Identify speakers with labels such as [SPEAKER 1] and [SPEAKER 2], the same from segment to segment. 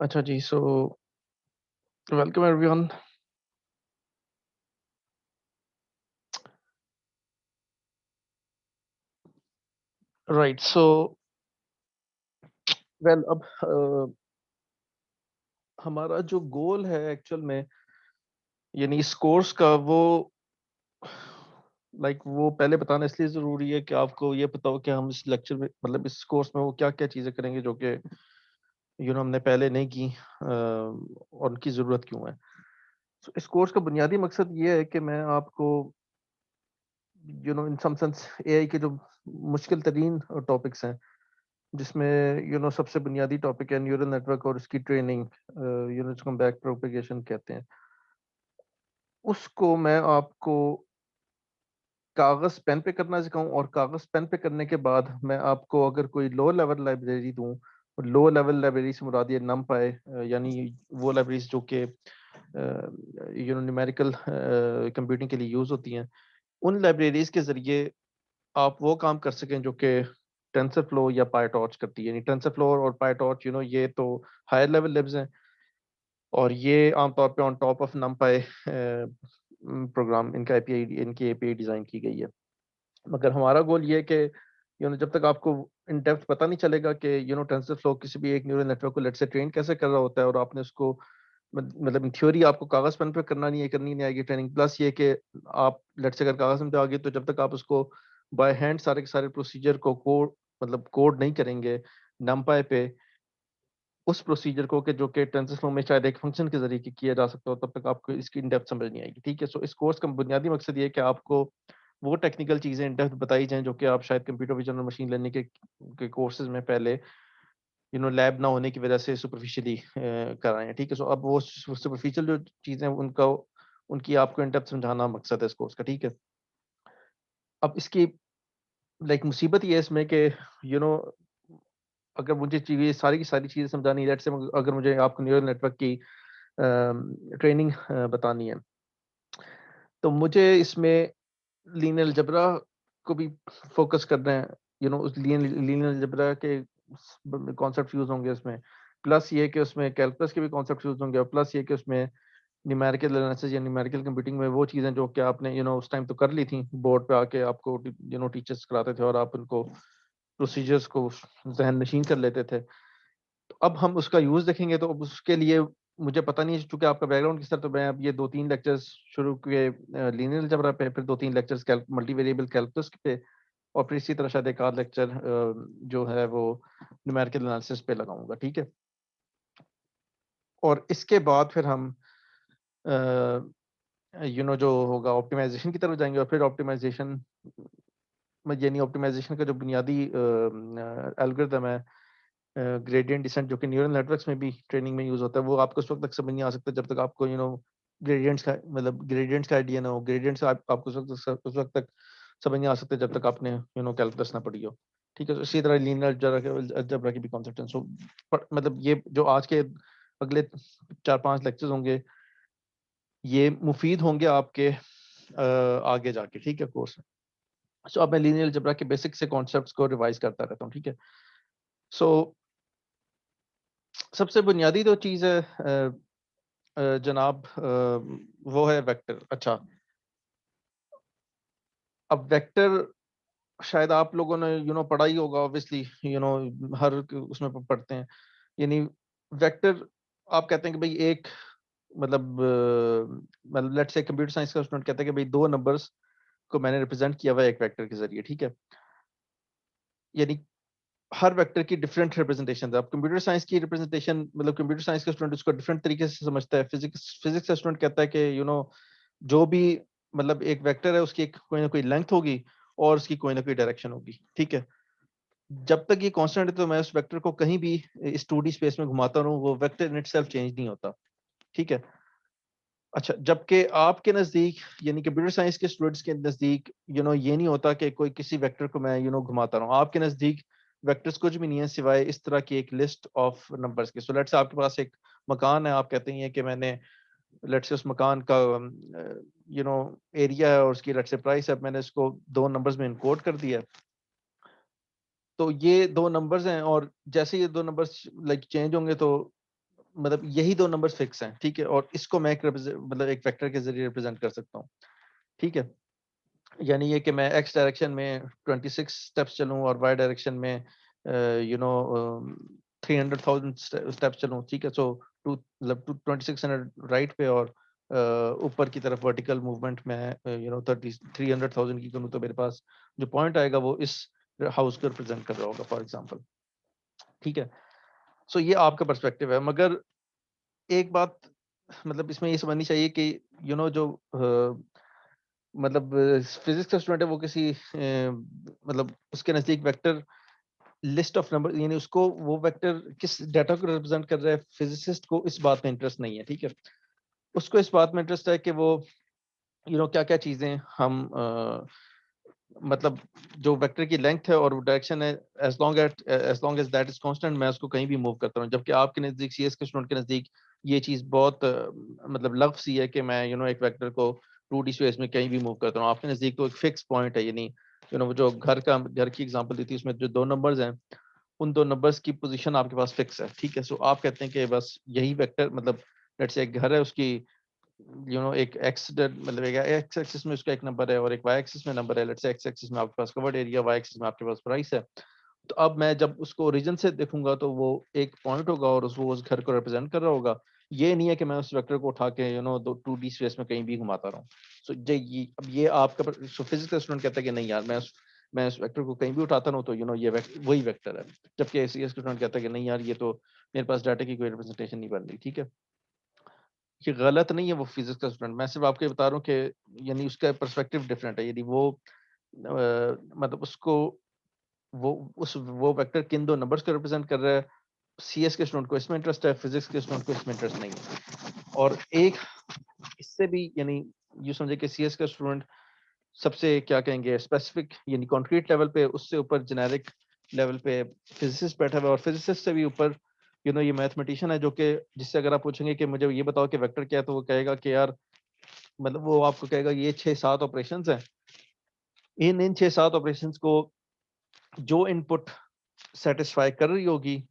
[SPEAKER 1] अच्छा जी, so welcome everyone. Right, so well अब हमारा जो गोल है एक्चुअल में, यानी इस कोर्स का, वो वो पहले बताना इसलिए ज़रूरी है कि आपको ये पता हो कि हम इस लेक्चर में, मतलब इस कोर्स में वो क्या-क्या चीज़ें करेंगे जो कि हमने पहले नहीं की, और उनकी ज़रूरत क्यों है। सो इस कोर्स का बुनियादी मकसद ये है कि मैं आपको इन सम सेंस एआई के जो मुश्किल तरीन टॉपिक्स हैं, जिसमें सबसे बुनियादी टॉपिक है न्यूरल नेटवर्क और उसकी ट्रेनिंग, जिसको हम बैक प्रोपेगेशन कहते हैं। उसको मैं आपको कागज़ पेन पे करना सिखाऊँ, और कागज़ पेन पे करने के बाद मैं आपको अगर कोई लो लेवल लाइब्रेरी दूँ, और लो लेवल लाइब्रेरी से मुराद ये नमपाई, यानी वो लाइब्रेरीज़ जो कि न्यूमेरिकल कंप्यूटिंग के लिए यूज़ होती हैं, उन लाइब्रेरीज़ के ज़रिए आप वो काम कर सकें जो कि टेंसरफ्लो या पायटॉर्च करती है। यानी टेंसरफ्लो और पायटॉर्च, ये तो हायर लेवल लिब्स हैं, और ये आमतौर पे on top of NumPy program, इनकी एपीआई डिज़ाइन की गई है। मगर हमारा गोल ये है कि जब तक आपको इन डेप्थ पता नहीं चलेगा कि टेंसरफ्लो किसी भी एक न्यूरल नेटवर्क को लेट से ट्रेन कैसे कर रहा होता है, और आपने उसको मतलब इन थ्योरी आपको कागज़ पेन पे करनी नहीं आएगी ट्रेनिंग। प्लस ये कि आप लेट से अगर कागज़ पेन पे आ गई, तो जब तक आप उसको बाय हैंड सारे के सारे प्रोसीजर को कोड नहीं करेंगे नमपाई पे, उस प्रोसीजर को कि जो कि टेंसरफ्लो में शायद एक फंक्शन के ज़रिए किया जा सकता हो, तब तक आपको इसकी इन डेप्थ समझ नहीं आएगी, ठीक है? सो इस कोर्स का बुनियादी मकसद ये है कि आपको वो टेक्निकल चीज़ें इन डेप्थ बताई जाएँ, जो कि आप शायद कंप्यूटर विज़न और मशीन लर्निंग के कोर्सेज़ में पहले लैब ना होने की वजह से सुपरफिशियली कराएँ हैं, ठीक है? सो अब वो सुपरफिशियल जो चीज़ें हैं, उनकी आपको इन डेप्थ समझाना मकसद है इस कोर्स का, ठीक है? अब इसकी मुसीबत ये है इसमें कि यू नो अगर मुझे चीज़ें सारी की सारी चीज़ें समझानी है, लेट्स से अगर मुझे आपको न्यूरल नेटवर्क की ट्रेनिंग बतानी है, तो मुझे इसमें लीनियर अलजेब्रा को भी फ़ोकस करना है। उस लीनियर अलजेब्रा के कॉन्सेप्ट यूज़ होंगे उसमें। प्लस ये कि उसमें कैलकुलस के भी कॉन्सेप्ट यूज़ होंगे, और प्लस ये कि उसमें न्यूमेरिकल एनालिसिस या न्यूमेरिकल कंप्यूटिंग में वो चीज़ें जो कि आपने उस टाइम तो कर ली थी, बोर्ड पे आके आपको टीचर्स कराते थे, और आप उनको प्रोसीजर्स को ज़हन नशीन कर लेते थे। तो अब हम उसका यूज़ देखेंगे, तो अब उसके लिए मुझे पता नहीं है, चूँकि आपका बैकग्राउंड किस तरह, तो मैं अब ये 2-3 लेक्चर्स शुरू किए लीनियर अलजेब्रा पे, फिर 2-3 लेक्चर्स मल्टीवेरिएबल कैलकुलस पे, और फिर इसी तरह शायद एक आध लेक्चर जो है वो न्यूमेरिकल एनालिसिस पे लगाऊँगा, ठीक है? और इसके बाद फिर हम जो होगा ऑप्टिमाइज़ेशन की तरफ जाएँगे, और फिर ऑप्टिमाइज़ेशन में, यानी ऑप्टिमाइज़ेशन का जो बुनियादी एल्गोरिदम है, ग्रेडिएंट डिसेंट, जो कि न्यूरल नेटवर्क्स में भी ट्रेनिंग में यूज़ होता है, वो आपको उस वक़्त तक समझ नहीं आ सकता जब तक आपको ग्रेडिएंट्स का आइडिया ना हो। ग्रेडिएंट्स आपको उस वक़्त तक समझ नहीं आ सकते जब तक आपने कैलकुलस ना पढ़ी हो। ठीक है? तो इसी तरह लीनियर अलजेब्रा के भी कॉन्सेप्ट हैं। सो मतलब ये जो आज के अगले 4-5 लेक्चर्स होंगे, ये मुफ़ीद होंगे आपके आगे जाके, ठीक है, कोर्स में। सो अब मैं लीनियर अलजेब्रा के बेसिक से कॉन्सेप्ट्स को रिवाइज़ करता रहता हूँ, ठीक है? सो सबसे बुनियादी जो चीज़ है जनाब, वो है वेक्टर। अच्छा, अब वेक्टर शायद आप लोगों ने पढ़ा ही होगा, ऑब्वियसली, हर उसमें पढ़ते हैं। यानी वेक्टर, आप कहते हैं कि भाई एक मतलब लेट्स से कंप्यूटर साइंस का स्टूडेंट कहता है कि भाई 2 नंबर्स को मैंने रिप्रेजेंट किया हुआ है एक वेक्टर के ज़रिए, ठीक है? यानी हर वेक्टर की डिफरेंट रिप्रेजेंटेशन है। अब कंप्यूटर साइंस की रिप्रेजेंटेशन, मतलब कंप्यूटर साइंस का स्टूडेंट उसको डिफरेंट तरीके से समझता है। फिजिक्स का स्टूडेंट कहता है कि जो भी मतलब एक वेक्टर है, उसकी एक कोई ना कोई लेंथ होगी, और उसकी कोई ना कोई डायरेक्शन होगी, ठीक है? जब तक ये कांस्टेंट है, तो मैं उस वेक्टर को कहीं भी इस 2D स्पेस में घुमाता रहूँ, वो वेक्टर इन इटसेल्फ चेंज नहीं होता, ठीक है? अच्छा, जबकि आपके नज़दीक, यानी कंप्यूटर साइंस के स्टूडेंट्स के नज़दीक, ये नहीं होता कि कोई किसी वेक्टर को मैं घुमाता रहूँ। आपके नज़दीक वेक्टर्स कुछ भी नहीं है सिवाय इस तरह की एक लिस्ट ऑफ नंबर्स के। सो लेट्स से आपके पास एक मकान है, आप कहते हैं कि मैंने लेट्स से उस मकान का एरिया है, और उसकी लेट्स से प्राइस है, मैंने इसको 2 नंबर्स में एनकोड कर दिया है। तो ये 2 नंबर्स हैं, और जैसे ये 2 नंबर्स चेंज होंगे, तो मतलब यही दो नंबर्स फिक्स हैं, ठीक है, और इसको मैं एक मतलब एक वेक्टर के जरिए रिप्रेजेंट कर सकता हूँ, ठीक है। यानी ये कि मैं एक्स डायरेक्शन में 26 स्टेप्स चलूँ और वाई डायरेक्शन में यू नो 300,000 स्टेप्स चलूँ, ठीक है। सो टू मतलब 2600 राइट पे और ऊपर की तरफ वर्टिकल मूवमेंट में 300,000 की करूँ, तो मेरे पास जो पॉइंट आएगा वो इस हाउस को रिप्रेजेंट कर रहा होगा, फॉर एग्जाम्पल, ठीक है। सो ये आपका पर्सपेक्टिव है, मगर एक बात मतलब इसमें ये समझनी चाहिए कि जो मतलब फिजिक्स का स्टूडेंट है वो किसी मतलब उसके नजदीक वेक्टर लिस्ट ऑफ नंबर, यानी उसको वो वेक्टर किस डाटा को रिप्रेजेंट कर रहा है, फिजिसिस्ट को इस बात में इंटरेस्ट नहीं है, ठीक है। उसको इस बात में इंटरेस्ट है कि वो क्या क्या चीजें हम मतलब जो वेक्टर की लेंथ है और डायरेक्शन है, as long as that is constant, मैं उसको कहीं भी मूव करता हूँ। जबकि आपके नजदीक, सीएस के स्टूडेंट के नजदीक, ये चीज बहुत मतलब लव सी है कि मैं एक वेक्टर को 2D स्पेस में कहीं भी मूव करता हूँ। आपके नजदीक तो एक फिक्स पॉइंट है, यानी जो घर की एग्जांपल दी थी उसमें जो दो नंबर्स हैं, उन दो नंबर्स की पोजीशन आपके पास फिक्स है, ठीक है। सो आप कहते हैं कि बस यही वेक्टर, मतलब लेट्स से एक घर है, उसकी एक एक्स मतलब एक एक्स एक्सिस में उसका एक नंबर है और एक वाई एक्सिस में नंबर है। लेट्स से एक्स एक्सिस में आपके पास कवर्ड एरिया, वाई एक्सिस में आपके पास प्राइस है। तो अब मैं जब उसको ओरिजिन से देखूंगा तो वो एक पॉइंट होगा और वो उस घर को रिप्रेजेंट कर रहा होगा। ये नहीं है कि मैं उस वेक्टर को उठा के 2D स्पेस में कहीं भी घुमाता रहूं। सो अब ये आपका फिजिक्स का स्टूडेंट कहता है कि नहीं यार, मैं उस वेक्टर को कहीं भी उठाता रहूं तो ये वही वेक्टर है। जबकि सीएस का स्टूडेंट कहता है कि नहीं यार, ये तो मेरे पास डाटा की कोई रिप्रेजेंटेशन नहीं बन रही, ठीक है। ये गलत नहीं है वो फिजिक्स का स्टूडेंट, मैं सिर्फ आपको ये बता रहा हूँ कि यानी उसका पर्सपेक्टिव डिफरेंट है। यदि वो मतलब उसको वो वेक्टर किन दो नंबर्स को रिप्रेजेंट कर रहा है, सीएस के स्टूडेंट को इसमें इंटरेस्ट है, फिजिक्स के स्टूडेंट को इसमें इंटरेस्ट नहीं है। और एक इससे भी यानी यू समझे कि सीएस का स्टूडेंट सबसे क्या कहेंगे स्पेसिफिक यानी कॉन्क्रीट लेवल पे, उससे ऊपर जेनेरिक लेवल पे फिजिसिस्ट बैठा हुआ है, और फिजिसिस्ट से भी ऊपर ये मैथमेटिशियन है, जो कि जिससे अगर आप पूछेंगे कि मुझे ये बताओ कि वेक्टर क्या है, तो वो कहेगा कि यार मतलब वो आपको कहेगा ये 6-7 ऑपरेशंस हैं, इन 6-7 ऑपरेशंस को जो इनपुट सेटिस्फाई कर रही होगी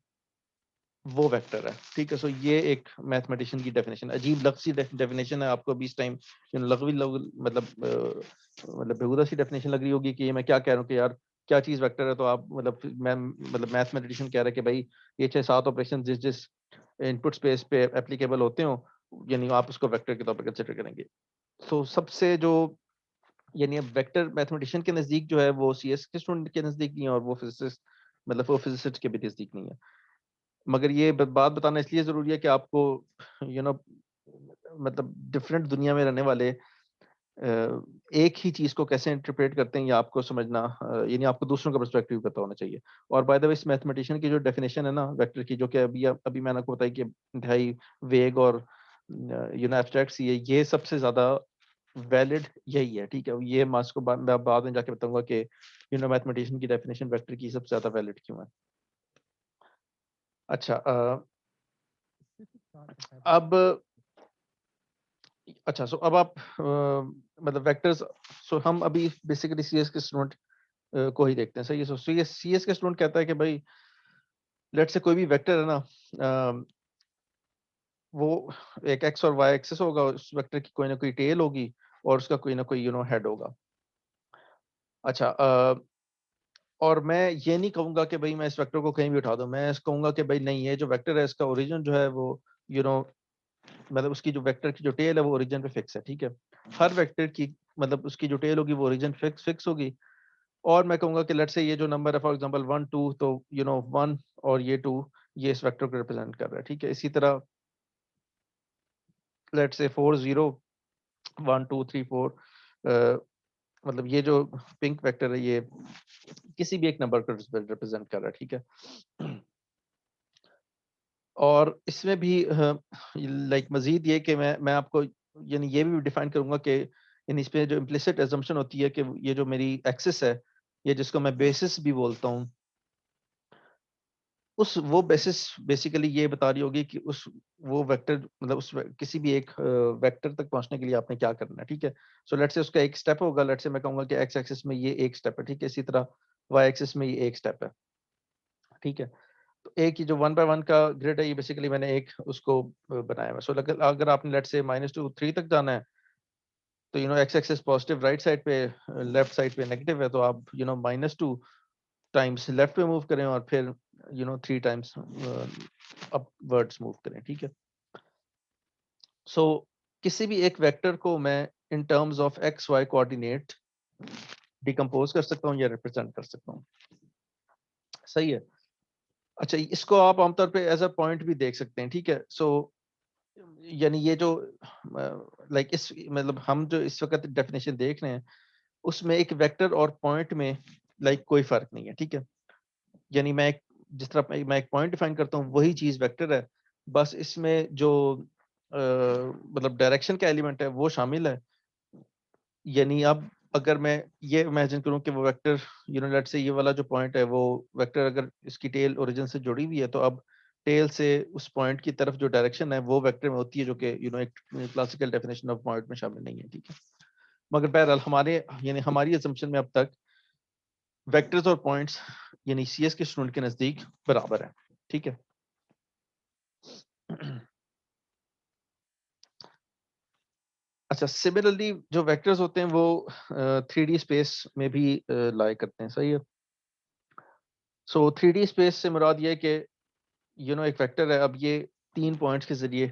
[SPEAKER 1] वो वेक्टर है, ठीक है। सो ये एक मैथमेटिशियन की डेफिनेशन, अजीब लग सी डेफिनेशन है, आपको अभी इस टाइम मतलब बेहुदा सी डेफिनेशन लग रही होगी कि ये मैं क्या कह रहा हूँ कि यार क्या चीज वेक्टर है। तो आप मतलब मैथमेटिशियन कह रहा है कि भाई ये 6-7 ऑपरेशन जिस जिस इनपुट स्पेस पे एप्लीकेबल होते हो, यानी आप उसको वेक्टर के तौर पर कंसिडर करेंगे। सो सबसे जो यानी अब वेक्टर मैथमेटिशियन के नजदीक जो है वो सीएस के स्टूडेंट के नजदीक नहीं है, और वो फिजिसिस्ट मतलब वो फिजिसिस्ट के भी नजदीक नहीं है। मगर ये बात बताना इसलिए ज़रूरी है कि आपको यू नो मतलब डिफरेंट दुनिया में रहने वाले एक ही चीज़ को कैसे इंटरप्रेट करते हैं, ये आपको समझना यानी आपको दूसरों का पर्सपेक्टिव पता होना चाहिए। और बाय द वे, इस मैथमेटिशियन की जो डेफिनेशन है ना वेक्टर की, जो कि अभी मैंने आपको बताई कि इंतहाई वेग और एब्स्ट्रैक्ट सी है, ये सबसे ज़्यादा वैलिड यही है, ठीक है। ये मैं इसको मैं बाद में जाके बताऊंगा कि मैथमेटिशियन की डेफिनेशन वेक्टर की सबसे ज़्यादा वैलिड क्यों है। अच्छा अब अच्छा सो अब आप मतलब वेक्टर्स, सो हम अभी बेसिकली सीएस के स्टूडेंट को ही देखते हैं, सही है। सो सीएस के स्टूडेंट कहता है कि भाई लेट से कोई भी वेक्टर है ना, वो एक एक्स और वाई एक्सिस होगा, उस वेक्टर की कोई ना कोई टेल होगी और उसका कोई ना कोई हेड होगा। अच्छा और मैं ये नहीं कहूंगा कि भाई मैं इस वेक्टर को कहीं भी उठा दूं, मैं कहूंगा कि भाई नहीं, ये जो वेक्टर है इसका ओरिजिन जो है वो यू नो मतलब उसकी जो वेक्टर की जो टेल है वो ओरिजिन पे फिक्स है, ठीक है। हर वेक्टर की मतलब उसकी जो टेल होगी वो ओरिजिन फिक्स होगी। और मैं कहूंगा कि लेट्स से ये जो नंबर है फॉर एग्जांपल 1 2, तो 1 और ये 2 ये इस वेक्टर को रिप्रेजेंट कर रहा है, ठीक है। इसी तरह लेट्स से 4 0 1 2 3 4 मतलब ये जो पिंक वेक्टर है ये किसी भी एक नंबर को रिप्रेजेंट कर रहा है, ठीक है। और इसमें भी लाइक मजीद ये कि मैं आपको यानी ये भी डिफाइन करूंगा कि इन इस पे जो इम्प्लिसिट एजम्पशन होती है कि ये जो मेरी एक्सिस है, ये जिसको मैं बेसिस भी बोलता हूँ, उस वो बेसिस बेसिकली ये बता रही होगी कि उस वो वेक्टर मतलब किसी भी एक वेक्टर तक पहुंचने के लिए आपने क्या करना है, ठीक है। सो लेट्स से उसका एक स्टेप होगा, लेट्स से मैं कहूंगा कि एक्स एक्सिस में ये एक स्टेप है, ठीक है। इसी तरह वाई एक्सिस में ये एक स्टेप है, ठीक है। तो एक ही जो 1 बाय 1 का ग्रिड है, ये बेसिकली मैंने एक उसको बनाया हुआ है। सो अगर आपने लेट्स से -2 3 तक जाना है, तो x axis positive right side पे, लेफ्ट साइड पे नेगेटिव है, तो आप -2 टाइम्स लेफ्ट पे मूव करें और फिर 3 टाइम्स अपवर्ड्स मूव करें, ठीक है। सो किसी भी एक वेक्टर को मैं in terms of x y coordinate decompose कर सकता हूँ या रिप्रेजेंट कर सकता हूँ, सही है। अच्छा, इसको आप आमतौर पे एज अ पॉइंट भी देख सकते हैं, ठीक है। सो यानी ये जो लाइक इस मतलब हम जो इस वक्त डेफिनेशन देख रहे हैं, उसमें एक वेक्टर और पॉइंट में लाइक कोई फर्क नहीं है, ठीक है। यानी जिस तरह मैं एक पॉइंट डिफाइन करता हूँ, वही चीज वेक्टर है। बस इसमें जो मतलब डायरेक्शन का एलिमेंट है वो शामिल है। यानी अब अगर मैं ये इमेजिन करूं कि वो वेक्टर लेट्स से ये वाला जो पॉइंट है वो वेक्टर, अगर इसकी टेल ओरिजिन से जुड़ी हुई है, तो अब टेल से उस पॉइंट की तरफ जो डायरेक्शन है वो वेक्टर में होती है, जो कि एक क्लासिकल डेफिनेशन ऑफ पॉइंट में शामिल नहीं है, ठीक है। मगर बहरहाल हमारी असम्पशन में अब तक वेक्टर्स और पॉइंट्स यानी सीएस के स्टूडेंट के नजदीक बराबर है, ठीक है। अच्छा, सिमिलरली जो वेक्टर्स होते हैं वो 3D स्पेस में भी लाई करते हैं, सही है। सो 3D स्पेस से मुराद ये है कि एक वेक्टर है, अब ये 3 पॉइंट्स के जरिए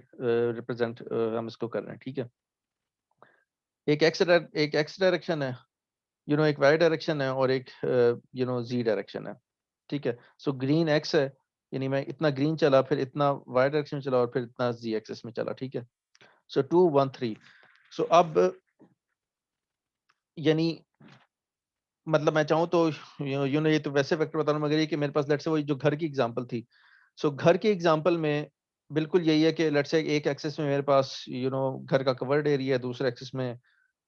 [SPEAKER 1] रिप्रेजेंट हम इसको कर रहे हैं, ठीक है। एक एक्स डायरेक्शन है, एक वाई डायरेक्शन है, और एक जी डायरेक्शन है, ठीक है। सो ग्रीन एक्स है, यानी मैं इतना ग्रीन चला, फिर इतना वाई डायरेक्शन में चला, और फिर इतना जी एक्सिस में चला, ठीक है। सो 2 1 3। सो अब यानी मतलब मैं चाहूँ तो ये तो वैसे वेक्टर बता रहा हूँ, मगर ये कि मेरे पास लेट्स से वही जो घर की एग्जांपल थी। सो घर की एग्जांपल में बिल्कुल यही है कि लेट्स से एक एक्सिस में मेरे पास घर का कवर्ड एरिया है, दूसरे एक्सिस में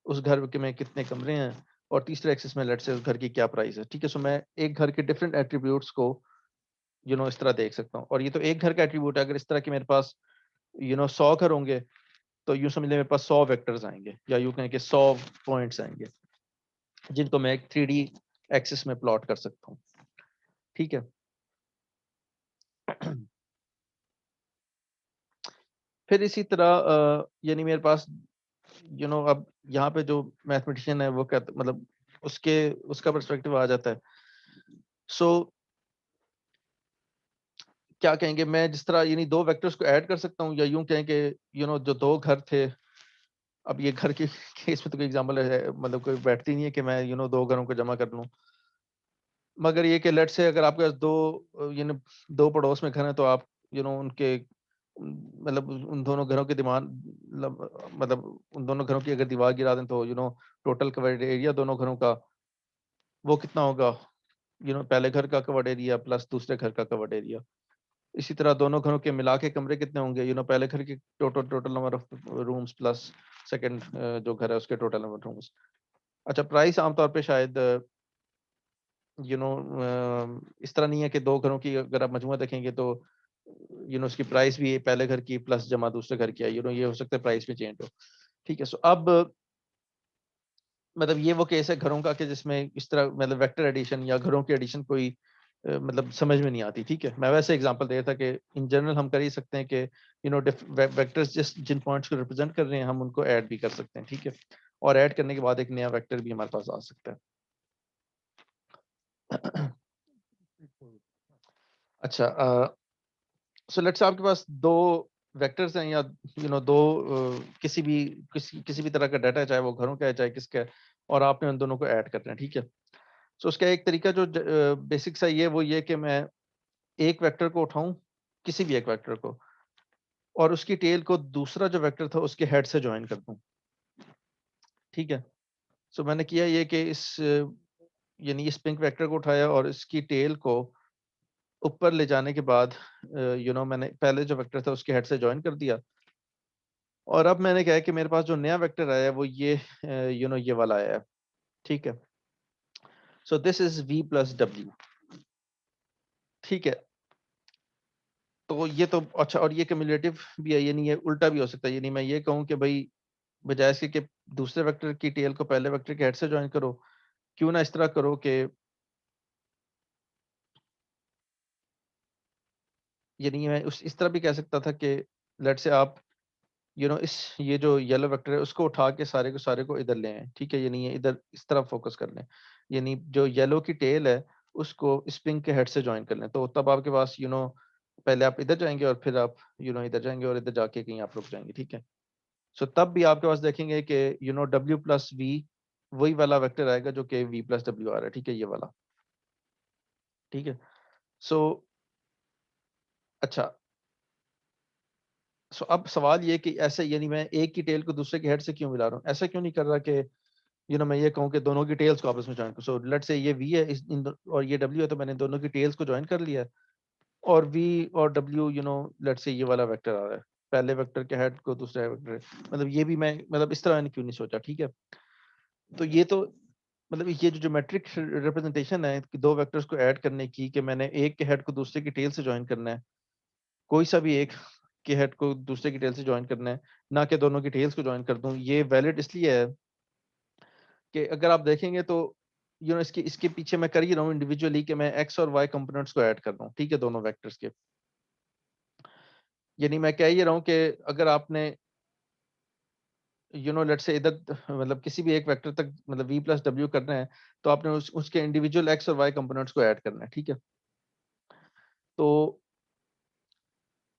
[SPEAKER 1] उस घर के में कितने कमरे हैं, और तीसरे एक्सिस में लेट्स से उस घर की क्या प्राइस है, ठीक है। सो मैं एक घर के डिफरेंट एट्रीब्यूट्स को इस तरह देख सकता हूँ, और ये तो एक घर का एट्रीब्यूट है। अगर इस तरह के मेरे पास 100 घर होंगे, तो यूं समझ लें मेरे पास 100 वेक्टर्स आएंगे, या यूं कहें कि 100 पॉइंट्स आएंगे, जिनको मैं एक 3D एक्सिस में प्लॉट कर सकता हूँ, ठीक है। फिर इसी तरह यानी मेरे पास अब यहाँ पे जो मैथमेटिशियन है वो कहता मतलब उसके उसका पर्सपेक्टिव आ जाता है। सो क्या कहेंगे, मैं जिस तरह यानी दो वेक्टर्स को ऐड कर सकता हूँ, या यूं कहें कि जो दो घर थे। अब ये घर के केस में तो कोई एग्जांपल है, मतलब कोई बैठती नहीं है कि मैं दो घरों को जमा कर लूं। मगर ये कि लेट से अगर आपके पास दो पड़ोस में घर हैं, तो आप उनके मतलब उन दोनों घरों के दीवार मतलब उन दोनों घरों की अगर दीवार गिरा दें, तो टोटल कवर्ड एरिया दोनों घरों का वो कितना होगा, पहले घर का कवर्ड एरिया प्लस दूसरे घर का कवर्ड एरिया। इसी तरह दोनों घरों के मिला के कमरे कितने होंगे, पहले घर के total number of rooms plus second जो घर है उसके टोटल नंबर ऑफ रूम्स। अच्छा, प्राइस आमतौर पे शायद इस तरह नहीं है कि दो घरों की अगर आप मजमूआ देखेंगे, तो उसकी प्राइस भी पहले घर की प्लस जमा दूसरे घर की है, ये हो सकता है प्राइस में चेंज हो, ठीक है। सो अब मतलब ये वो केस है घरों का कि जिसमें इस तरह मतलब वेक्टर एडिशन या घरों की एडिशन कोई मतलब समझ में नहीं आती, ठीक है। मैं वैसे एग्जांपल दे रहा था कि इन जनरल हम कर ही सकते हैं कि वेक्टर्स जिन पॉइंट्स को रिप्रेजेंट कर रहे हैं हम उनको ऐड भी कर सकते हैं, ठीक है। और ऐड करने के बाद एक नया वेक्टर भी हमारे पास आ सकता है। अच्छा, सो लेट्स आपके पास दो वेक्टर्स हैं, या दो किसी भी तरह का डाटा है, चाहे वो घरों का है चाहे किसका है, और आपने उन दोनों को ऐड करना है, ठीक है। सो उसका एक तरीका जो बेसिक सा ये वो ये कि मैं एक वेक्टर को उठाऊं, किसी भी एक वेक्टर को, और उसकी टेल को दूसरा जो वेक्टर था उसके हेड से ज्वाइन कर दूं, ठीक है। सो मैंने किया ये कि यानी इस पिंक वेक्टर को उठाया और इसकी टेल को ऊपर ले जाने के बाद मैंने पहले जो वेक्टर था उसके हेड से ज्वाइन कर दिया, और अब मैंने कहा कि मेरे पास जो नया वेक्टर आया है वो ये ये वाला आया है, ठीक है। So this is v plus W, ठीक है। तो ये तो अच्छा, और ये क्यूमुलेटिव भी है, यानी ये उल्टा भी हो सकता है। यानी मैं ये कहूँ कि भाई बजाय इसके कि दूसरे वेक्टर की टेल को पहले वेक्टर के हेड से ज्वाइन करो, क्यों ना इस तरह करो कि यानी मैं उस इस तरह भी कह सकता था कि लेट्स से आप इस ये जो येलो वेक्टर है उसको उठा के सारे को इधर ले आए, ठीक है, यानी ये इधर इस तरफ फोकस कर लें, यानी जो येलो की टेल है उसको स्प्रिंग के हेड से ज्वाइन कर लें, तो तब आपके पास पहले आप इधर जाएंगे और फिर आप इधर जाएंगे और इधर जाके कहीं आप रुक जाएंगे, ठीक है। सो तब भी आपके पास देखेंगे कि डब्ल्यू प्लस वी वही वाला वेक्टर आएगा जो कि वी प्लस डब्ल्यू आ रहा है, ठीक है, ये वाला, ठीक है। सो अच्छा, सो अब सवाल ये कि ऐसे यानी मैं एक की टेल को दूसरे के हेड से क्यों मिला रहा हूँ, ऐसा क्यों नहीं कर रहा कि मैं ये कहूँ कि दोनों की टेल्स को आपस में ज्वाइन करूँ। सो लेट से ये वी है और ये डब्ल्यू है, तो मैंने दोनों की टेल्स को ज्वाइन कर लिया है, और वी और डब्ल्यू लेट से ये वाला वेक्टर आ रहा है, पहले वेक्टर के हेड को दूसरे वेक्टर, मतलब ये भी मैं मतलब इस तरह मैंने क्यों नहीं सोचा, ठीक है। तो ये तो मतलब ये जो ज्योमेट्रिक रिप्रेजेंटेशन है कि दो वेक्टर्स को ऐड करने की, कि मैंने एक के हेड को दूसरे की टेल से ज्वाइन करना है, कोई सा भी एक के हेड को दूसरे की टेल से ज्वाइन करना है, ना कि दोनों की टेल्स को ज्वाइन कर दूं, ये वैलिड इसलिए है कि अगर आप देखेंगे तो इसके इसके पीछे मैं कर ही रहा हूँ इंडिविजुअली कि मैं एक्स और वाई कंपोनेंट्स को ऐड कर रहा हूँ, ठीक है, दोनों वेक्टर्स के। यानी मैं कह ही रहा हूँ कि अगर आपने लेट से इधर मतलब किसी भी एक वेक्टर तक मतलब v प्लस डब्ल्यू करना है, तो आपने उसके इंडिविजुअल एक्स और वाई कंपोनेंट्स को ऐड करना है, ठीक है। तो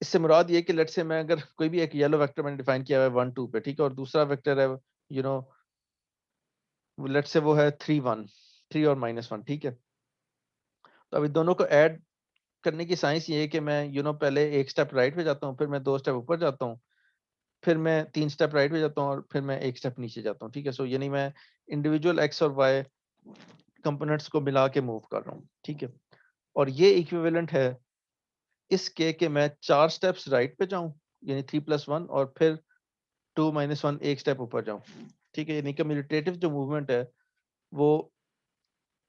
[SPEAKER 1] इससे मुराद ये कि लेट से मैं अगर कोई भी एक येलो वेक्टर मैंने डिफाइन किया है 1 2 पे, ठीक है, और दूसरा वेक्टर है यू नो लेट से वो है 3 1, 3 और -1, ठीक है। तो अभी दोनों को ऐड करने की साइंस ये है कि मैं पहले एक स्टेप राइट पे जाता हूँ, फिर मैं 2 स्टेप ऊपर जाता हूँ, फिर मैं 3 स्टेप राइट पे जाता हूँ और फिर मैं एक स्टेप नीचे जाता हूँ, ठीक है। सो यानी मैं इंडिविजुअल एक्स और वाई कंपोनेंट्स को मिला के मूव कर रहा हूँ, ठीक है। और ये इक्विवेलेंट है इसके कि मैं 4 स्टेप्स राइट पे जाऊँ, यानी 3+1, और फिर 2 - 1 एक स्टेप ऊपर जाऊँ, ठीक है। यानी कम्यूटेटिव जो मूवमेंट है वो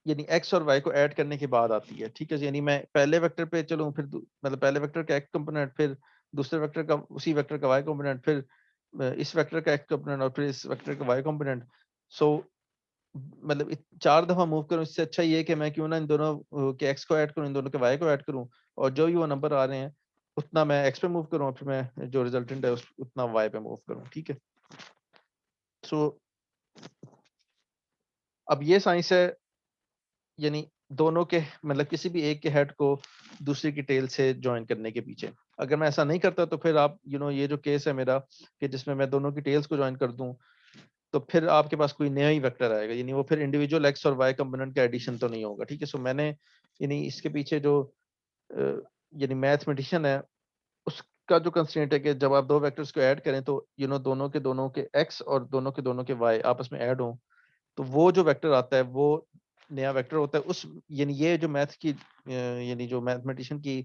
[SPEAKER 1] यानी एक्स और वाई को ऐड करने के बाद आती है, ठीक है। यानी मैं पहले वेक्टर पे चलूँ, फिर मतलब पहले वेक्टर का एक्स कंपोनेंट, फिर दूसरे वेक्टर का उसी वेक्टर का वाई कंपोनेंट, फिर इस वेक्टर का एक्स कंपोनेंट और फिर इस वेक्टर का वाई कंपोनेंट। सो मतलब 4 दफा मूव करूँ, इससे अच्छा ये है कि मैं क्यों ना इन दोनों के एक्स को ऐड करूँ, इन दोनों के वाई को ऐड करूँ, और जो भी वो नंबर आ रहे हैं उतना मैं एक्स पे मूव करूँ और फिर मैं जो रिजल्टेंट है उतना वाई पे मूव करूँ, ठीक है। सो अब ये साइंस है, यानी दोनों के मतलब किसी भी एक के हेड को दूसरे की टेल से ज्वाइन करने के पीछे। अगर मैं ऐसा नहीं करता तो फिर आप ये जो केस है मेरा कि जिसमें मैं दोनों की टेल्स को ज्वाइन कर दूं, तो फिर आपके पास कोई नया ही वेक्टर आएगा, यानी वो फिर इंडिविजुअल एक्स और वाई कंपोनेंट का एडिशन तो नहीं होगा, ठीक है। सो मैंने यानी इसके पीछे जो अ, यानी मैथमेटिशियन है उसका जो कंस्ट्रेंट है कि जब आप दो वेक्टर्स को ऐड करें तो दोनों के एक्स और दोनों के वाई आपस में ऐड हों, तो वो जो वेक्टर आता है वो नया वेक्टर होता है। उस यानी ये जो मैथ की यानी जो मैथमेटिशियन की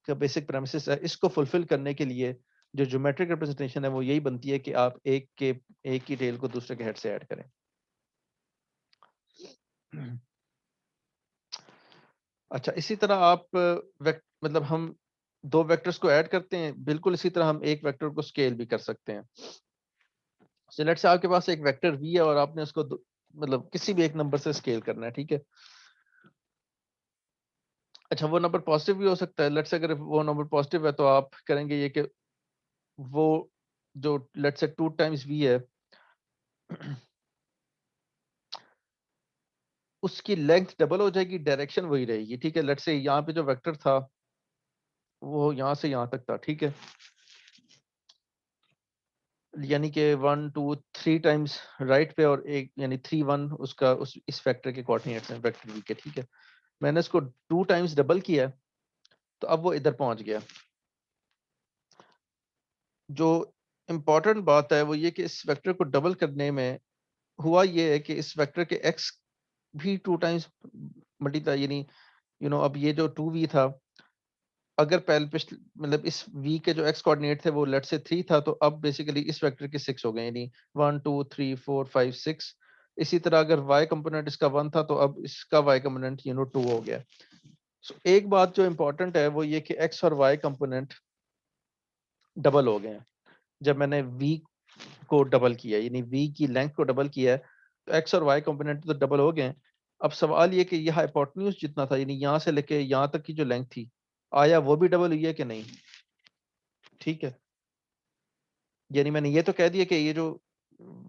[SPEAKER 1] का बेसिक प्रेमिसेस है, इसको फुलफिल करने के लिए जो ज्योमेट्रिक रिप्रेजेंटेशन है वो यही बनती है कि आप एक की टेल को दूसरे के हेड से ऐड करें। अच्छा, इसी तरह आप मतलब हम दो वेक्टर्स को ऐड करते हैं, बिल्कुल इसी तरह हम एक वेक्टर को स्केल भी कर सकते हैं। सो लेट्स से आपके पास एक वेक्टर वी है और आपने उसको मतलब किसी भी एक नंबर से स्केल करना है, ठीक है। अच्छा, वो नंबर पॉजिटिव भी हो सकता है। लेट्स से अगर वो नंबर पॉजिटिव है तो आप करेंगे ये कि वो जो लेट्स से 2 टाइम्स वी है उसकी लेंथ डबल हो जाएगी, डायरेक्शन वही रहेगी, ठीक है। लेट्स से यहाँ पे जो वेक्टर था वो यहाँ से यहाँ तक था, ठीक है। यानी कि 1 2 3 टाइम्स राइट पे और एक यानी 3 1 उसका उस इस वेक्टर के कोऑर्डिनेट्स हैं वेक्टर वी के, ठीक है। मैंने इसको 2 टाइम्स डबल किया तो अब वो इधर पहुंच गया। जो इम्पोर्टेंट बात है वो ये कि इस वेक्टर को डबल करने में हुआ ये है कि इस वेक्टर के एक्स भी 2 टाइम्स मल्टीप्लाई, यानी अब ये जो 2v था, अगर पहले पिछले मतलब इस v के जो एक्स कोऑर्डिनेट थे वो लेट से 3 था, तो अब बेसिकली इस वेक्टर के 6 हो गए, यानी 1 2 3 4 5 6। इसी तरह अगर y कंपोनेंट इसका 1 था तो अब इसका y कंपोनेंट 2 हो गया। सो एक बात जो इम्पोर्टेंट है वो ये कि x और y कंपोनेंट डबल हो गए हैं जब मैंने v को डबल किया, यानी v की लेंथ को डबल किया है, तो x और y कंपोनेंट तो डबल हो गए हैं। अब सवाल ये कि यह हाइपोटेन्यूज जितना था, यानी यहाँ से लेके यहाँ तक की जो लेंथ थी आया वो भी डबल हुई है कि नहीं? ठीक है, यानी मैंने ये तो कह दिया कि ये जो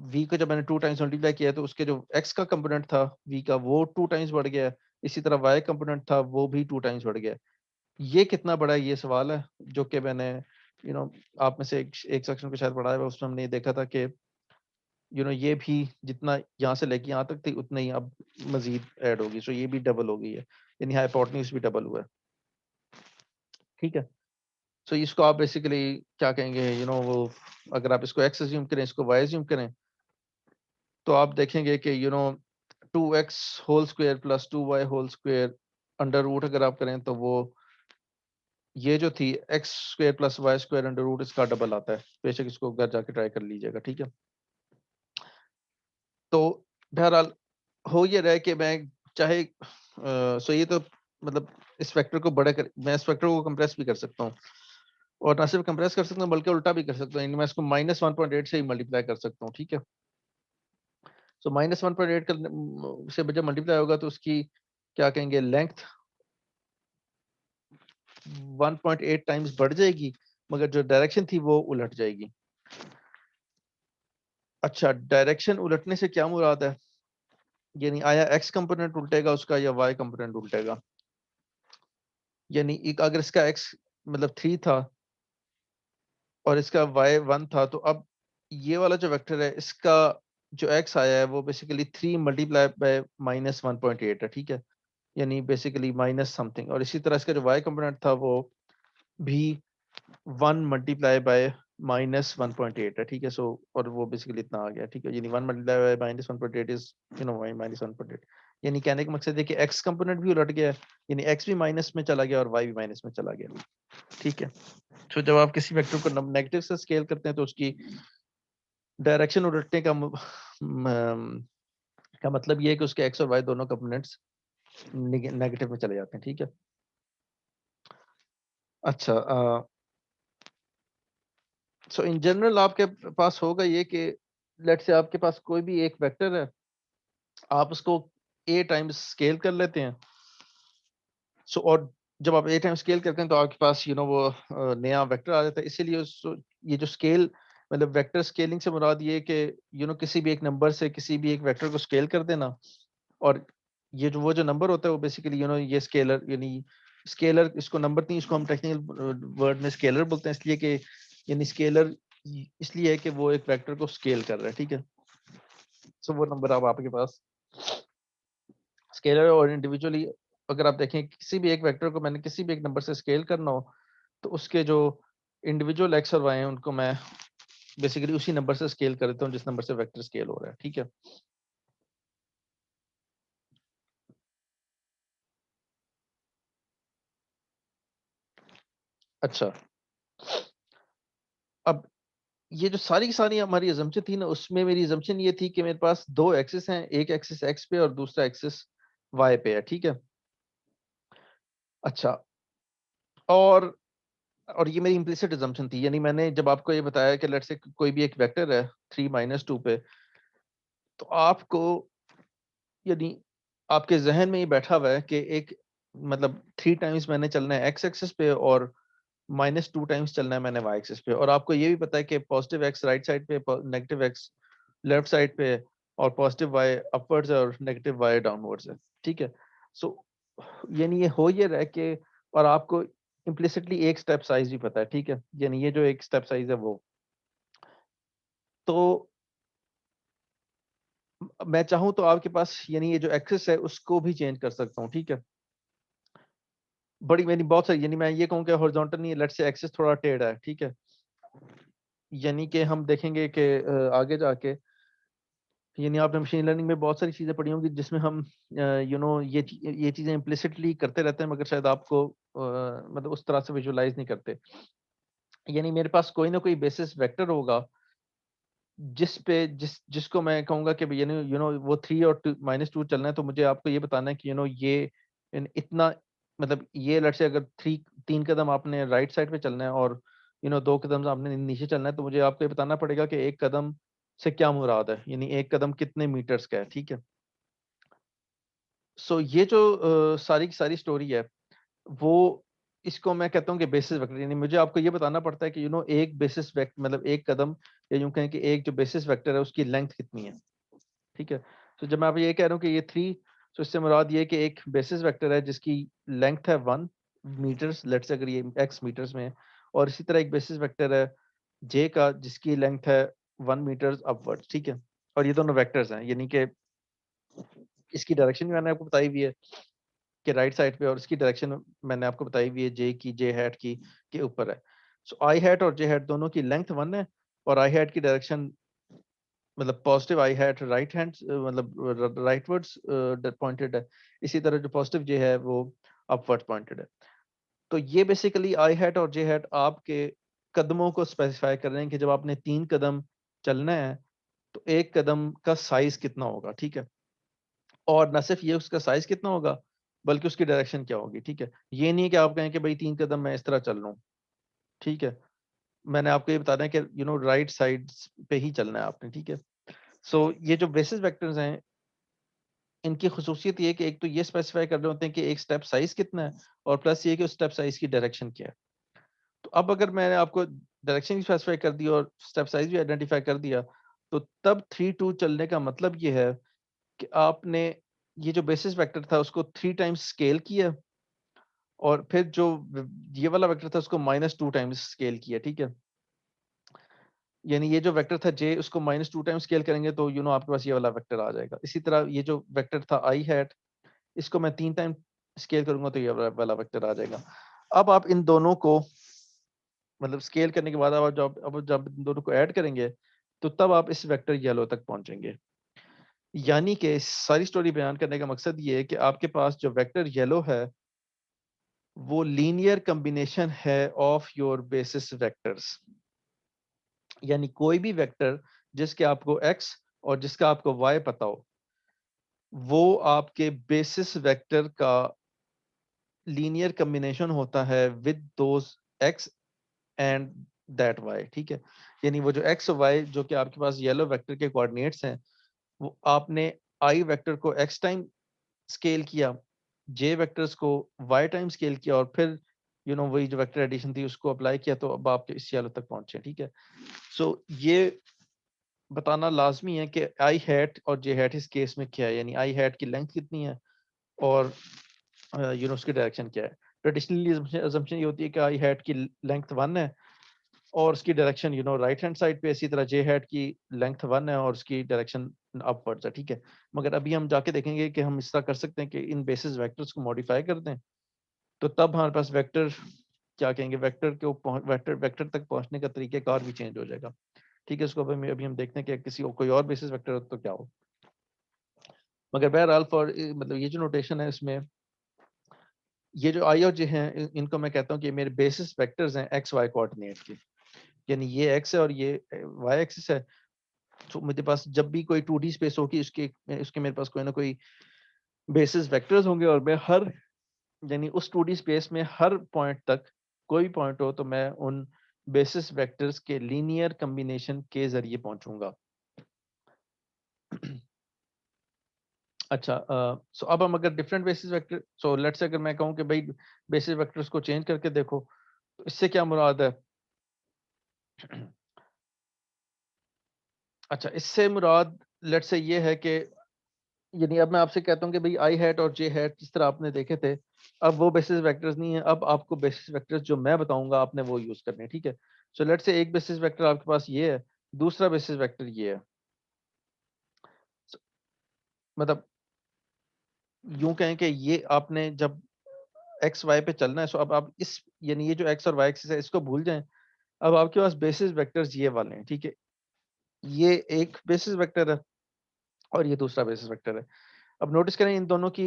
[SPEAKER 1] v को जब मैंने 2 टाइम्स मल्टीप्लाई किया तो उसके जो x का कंपोनेंट था v का वो 2 टाइम्स बढ़ गया, इसी तरह y कंपोनेंट था वो भी 2 टाइम्स बढ़ गया। ये कितना बड़ा है, ये सवाल है जो कि मैंने आप में से एक सेक्शन पे शायद पढ़ा है, उसमें हमने ये देखा था कि ये भी जितना यहाँ से लेके यहाँ तक थी उतना ही अब मजीद ऐड होगी, सो ये भी डबल हो गई है, यानी हाइपोटेन्यूज भी डबल हुआ है। ठीक है, सो इसको आप बेसिकली क्या कहेंगे, वो अगर आप इसको x अज्यूम करें, इसको y अज्यूम करें, तो आप देखेंगे कि 2x whole square plus 2y whole square under root अगर आप करें तो वो ये जो थी x square plus y square under root इसका डबल आता है। बेशक इसको घर जाके ट्राई कर लीजिएगा। ठीक है, तो बहरहाल हो ये रहा है कि मैं चाहे सो ये तो मतलब इस फैक्टर को बड़ा कर, मैं इस फैक्टर को कंप्रेस भी कर सकता हूँ, और ना सिर्फ कंप्रेस कर सकता हूँ बल्कि उल्टा भी कर सकता हूँ, मैं इसको -1.8 से ही मल्टीप्लाई कर सकता हूँ। ठीक है, सो -1.8 से जब मल्टीप्लाई होगा तो उसकी क्या कहेंगे लेंथ 1.8 टाइम्स बढ़ जाएगी, मगर जो डायरेक्शन थी वो उलट जाएगी। अच्छा, डायरेक्शन उलटने से क्या मुराद है, यानी आया एक्स कंपोनेंट उल्टेगा उसका या वाई कंपोनेंट उल्टेगा? यानी एक अगर इसका एक्स मतलब 3 था और इसका वाई 1 था, तो अब ये वाला जो वेक्टर है इसका जो एक्स आया है वो बेसिकली 3 मल्टीप्लाई बाय -1.8 है। ठीक है, यानी बेसिकली माइनस समथिंग, और इसी तरह इसका जो वाई कंपोनेंट था वो भी 1 मल्टीप्लाई बाय -1.8 है। ठीक है, सो और वो बेसिकली इतना आ गया। ठीक है, यानी 1 मल्टीप्लाई बाय -1.8 इज -1.8, यानी कहने का मकसद है कि x कंपोनेंट भी उलट गया, यानी x भी माइनस में चला गया और y भी माइनस में चला गया। ठीक है, तो जब आप किसी वेक्टर को नेगेटिव से स्केल करते हैं तो उसकी डायरेक्शन उलटने का मतलब ये है कि उसके x और y दोनों कंपोनेंट्स नेगेटिव में चले जाते हैं। ठीक है, अच्छा, सो इन जनरल आपके पास होगा ये कि लेट से आपके पास कोई भी एक वेक्टर है, आप उसको a टाइम्स स्केल कर लेते हैं। सो और जब आप a टाइम्स स्केल करते हैं तो आपके पास वो नया वेक्टर आ जाता है। इसीलिए ये जो स्केल मतलब वेक्टर स्केलिंग से मुराद ये है कि किसी भी एक नंबर से किसी भी एक वेक्टर को स्केल कर देना, और ये जो वो जो नंबर होता है वो बेसिकली ये स्केलर, यानी स्केलर इसको नंबर नहीं, इसको हम टेक्निकल वर्ड में स्केलर बोलते हैं, इसलिए कि यानी स्केलर इसलिए है कि वो एक वेक्टर को स्केल कर रहा है। ठीक है, सो वो नंबर अब आपके पास स्केलर और इंडिविजुअली अगर आप देखें किसी भी एक वेक्टर को मैंने किसी भी एक नंबर से स्केल करना हो तो उसके जो इंडिविजुअल एक्स और वाई हैं उनको मैं बेसिकली उसी नंबर से स्केल कर देता हूँ जिस नंबर से वेक्टर स्केल हो रहा है। ठीक है, अच्छा, अब ये जो सारी की सारी हमारी अजम्पशन थी ना, उसमें मेरी अजम्पशन ये थी कि मेरे पास दो एक्सिस हैं, एक एक्सिस एक्स पे और दूसरा एक्सिस वाई पे है। ठीक है, अच्छा, और ये मेरी इम्प्लिसिट अजम्पशन थी, यानी मैंने जब आपको ये बताया कि लेट्स से कोई भी एक वेक्टर है 3 - 2 पे, तो आपको यानी आपके जहन में ये बैठा हुआ है कि एक मतलब 3 टाइम्स मैंने चलना है एक्स एक्सिस पे और -2 टाइम्स चलना है मैंने वाई एक्सिस पे, और आपको ये भी पता है कि पॉजिटिव एक्स राइट साइड पे, नेगेटिव एक्स लेफ्ट साइड पे, और पॉजिटिव वाई अपवर्ड्स है और नेगेटिव वाई डाउनवर्ड्स है। ठीक है, सो यानी ये हो ये रहा है कि और आपको इम्प्लिसिटली एक स्टेप साइज भी पता है। ठीक है, यानी ये जो एक स्टेप साइज है वो, तो मैं चाहूँ तो आपके पास यानी ये जो एक्सिस है उसको भी चेंज कर सकता हूँ। ठीक है, बड़ी यानी बहुत सारी, यानी मैं ये कहूँ कि हॉरिजॉन्टल नहीं है, लेट्स से एक्सिस थोड़ा टेढ़ा है। ठीक है, यानी कि हम देखेंगे कि आगे जाके यानी आपने मशीन लर्निंग में बहुत सारी चीज़ें पढ़ी होंगी जिसमें हम ये चीज़ें इम्प्लिसिटली करते रहते हैं, मगर शायद आपको मतलब उस तरह से विजुअलाइज नहीं करते। यानी मेरे पास कोई ना कोई बेसिस वेक्टर होगा जिसको मैं कहूँगा कि वो 3 और -2 चलना है, तो मुझे आपको ये बताना है कि ये इतना मतलब ये लेट्स से अगर 3 कदम आपने राइट साइड पे चलना है और 2 कदम आपने नीचे चलना है, तो मुझे आपको ये बताना पड़ेगा कि एक कदम से क्या मुराद है, यानी एक कदम कितने मीटर्स का है। ठीक है, सो ये जो सारी की सारी स्टोरी है वो इसको मैं कहता हूँ कि बेसिस वेक्टर, यानी मुझे आपको ये बताना पड़ता है कि एक बेसिस वेक्टर मतलब एक कदम, या यूं कहें कि एक जो बेसिस वेक्टर है उसकी लेंथ कितनी है, ठीक है। तो जब मैं आप ये कह रहा हूँ कि ये 3, तो इससे मुराद ये है कि एक बेसिस वेक्टर है जिसकी लेंथ है 1 मीटर्स, लेट्स से अगर ये x मीटर्स में है, और इसी तरह एक बेसिस वेक्टर है j का जिसकी लेंथ है 1 मीटर्स अपवर्ड्स, ठीक है। और ये दोनों वेक्टर्स हैं, यानी कि इसकी डायरेक्शन भी मैंने आपको बताई हुई है कि राइट साइड पे, और इसकी डायरेक्शन मैंने आपको बताई हुई है जे की, जे हैट की के ऊपर है। सो आई हैट और जे हैट दोनों की लेंथ 1 है, और आई हैट की डायरेक्शन मतलब पॉजिटिव आई हैट राइट हैंड मतलब राइटवर्ड्स पॉइंटेड है, इसी तरह जो पॉजिटिव जे है वो अपवर्ड पॉइंटेड है। तो ये बेसिकली आई हैट और जे हैट आपके कदमों को स्पेसिफाई कर रहे हैं कि जब आपने 3 कदम चलना है तो एक कदम का साइज कितना होगा, ठीक है। और न सिर्फ ये उसका साइज कितना होगा, बल्कि उसकी डायरेक्शन क्या होगी, ठीक है। ये नहीं है कि आप कहें कि भाई 3 कदम मैं इस तरह चल रहा हूँ, ठीक है। मैंने आपको ये बताना है कि राइट साइड पे ही चलना है आपने, ठीक है। सो ये जो बेसिस वेक्टर्स हैं, इनकी खसूसियत ये है कि एक तो ये स्पेसिफाई कर रहे होते हैं कि एक स्टेप साइज कितना है, और प्लस ये कि उस स्टेप साइज की डायरेक्शन क्या है। तो अब अगर मैंने आपको डायरेक्शन भी स्पेसिफाई कर दी और स्टेप साइज भी आइडेंटिफाई कर दिया, तो तब 3-2 चलने का मतलब ये है कि आपने ये जो बेसिस वेक्टर था उसको 3 टाइम्स स्केल किया, और फिर जो ये वाला वेक्टर था उसको -2 टाइम्स स्केल किया, ठीक है। यानी ये जो वेक्टर था जे, उसको -2 टाइम्स स्केल करेंगे तो आपके पास ये वाला वेक्टर आ जाएगा। इसी तरह ये जो वेक्टर था आई हैट, इसको मैं 3 टाइम स्केल करूंगा तो ये वाला वेक्टर आ जाएगा। अब आप इन दोनों को मतलब स्केल करने के बाद अब जब इन दोनों को ऐड करेंगे तो तब आप इस वेक्टर येलो तक पहुंचेंगे। यानी कि इस सारी स्टोरी बयान करने का मकसद ये है कि आपके पास जो वेक्टर येलो है वो लीनियर कॉम्बिनेशन है ऑफ योर बेसिस वेक्टर्स। यानी कोई भी वेक्टर जिसके आपको x और जिसका आपको y पता हो, वो आपके बेसिस वेक्टर का लीनियर कॉम्बिनेशन होता है with those x and that y, ठीक है। यानी वो जो x और y जो कि आपके पास येलो वेक्टर के कोऑर्डिनेट्स हैं, वो आपने i वेक्टर को x टाइम स्केल किया, j वेक्टर्स को y टाइम स्केल किया, और फिर वही जो वेक्टर एडिशन थी उसको अप्लाई किया, तो अब आप इस येलो तक पहुंचे, ठीक है। सो ये बताना लाजमी है कि आई हैट और जे हैट इस केस में क्या है, यानी आई हैट की लेंथ कितनी है और उसकी डायरेक्शन क्या है। ट्रेडिशनली अजम्पशन ये होती है कि आई हैट की लेंथ 1 है और उसकी डायरेक्शन राइट हैंड साइड पे, इसी तरह जे हैट की लेंथ 1 है और उसकी डायरेक्शन अपवर्ड्स है, ठीक है। मगर अभी हम जाके देखेंगे कि हम इस तरह कर सकते हैं कि इन बेसिस वेक्टर्स को मॉडिफाई कर दें, तो तब हमारे पास वेक्टर क्या कहेंगे, वेक्टर वेक्टर तक पहुंचने का तरीकेकार भी चेंज हो जाएगा, ठीक है। इसको अभी हम देखते हैं कि किसी कोई और बेसिस वेक्टर हो तो क्या हो। मगर बहरहाल फॉर मतलब ये जो नोटेशन है इसमें, ये जो आई और जे हैं इनको मैं कहता हूँ कि मेरे बेसिस वेक्टर्स हैं एक्स वाई कोऑर्डिनेट के। यानी ये एक्स है और ये वाई एक्सिस है। तो मेरे पास जब भी कोई 2D स्पेस होगी उसके उसके मेरे पास कोई ना कोई बेसिस वेक्टर्स होंगे, और मैं हर यानी उस 2D स्पेस में हर पॉइंट तक कोई भी पॉइंट हो तो मैं उन बेसिस वेक्टर्स के लीनियर कॉम्बिनेशन के जरिए पहुंचूंगा। अच्छा, सो अब हम अगर different basis vector, so let's say अगर मैं कहूँ कि भाई बेसिस वेक्टर्स को चेंज करके देखो, तो इससे क्या मुराद है? अच्छा, इससे मुराद लेट्स से ये है कि यानी अब मैं आपसे कहता हूँ कि भाई आई हैट और जे हैट जिस तरह आपने देखे थे, अब वो बेसिस वेक्टर्स नहीं है। अब आपको बेसिस वेक्टर्स जो मैं बताऊंगा आपने वो यूज करने हैं, ठीक है। सो लेट्स से एक बेसिस वेक्टर आपके पास ये है, दूसरा बेसिस वेक्टर ये है। So, मतलब यूं कहें कि ये आपने जब एक्स वाई पे चलना है, सो अब आप इस यानी ये जो एक्स और वाई एक्सिस है इसको भूल जाएं। अब आपके पास बेसिस वेक्टर्स ये वाले हैं, ठीक है। ये एक बेसिस वेक्टर है और ये दूसरा बेसिस वेक्टर है। अब नोटिस करें इन दोनों की,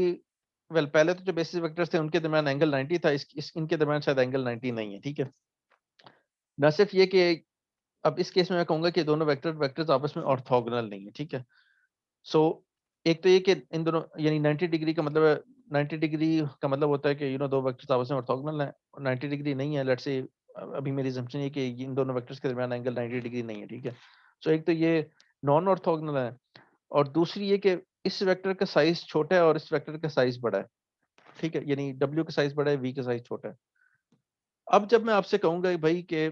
[SPEAKER 1] वेल पहले तो जो बेसिस वेक्टर्स थे उनके दरमियान एंगल 90 था, इनके दरमियान शायद एंगल 90 नहीं है, ठीक है। न सिर्फ ये कि अब इस केस में मैं कहूंगा कि दोनों वेक्टर्स आपस में ऑर्थोगोनल नहीं है, ठीक है। सो एक तो ये कि इन दोनों यानी 90 डिग्री का मतलब है, 90 डिग्री का मतलब होता है कि दो वेक्टर्स आपस में ऑर्थोगोनल हैं, और 90 डिग्री नहीं है, लेट्स से अभी मेरी assumption ये कि इन दोनों वेक्टर्स के दरमियान एंगल 90 डिग्री नहीं है, ठीक है। सो एक तो ये नॉन ऑर्थोगोनल है, और दूसरी ये कि इस वेक्टर का साइज छोटा है और इस वेक्टर का साइज बड़ा है, ठीक है। यानी W का साइज बड़ा है, V का साइज छोटा है। अब जब मैं आपसे कहूंगा भाई कि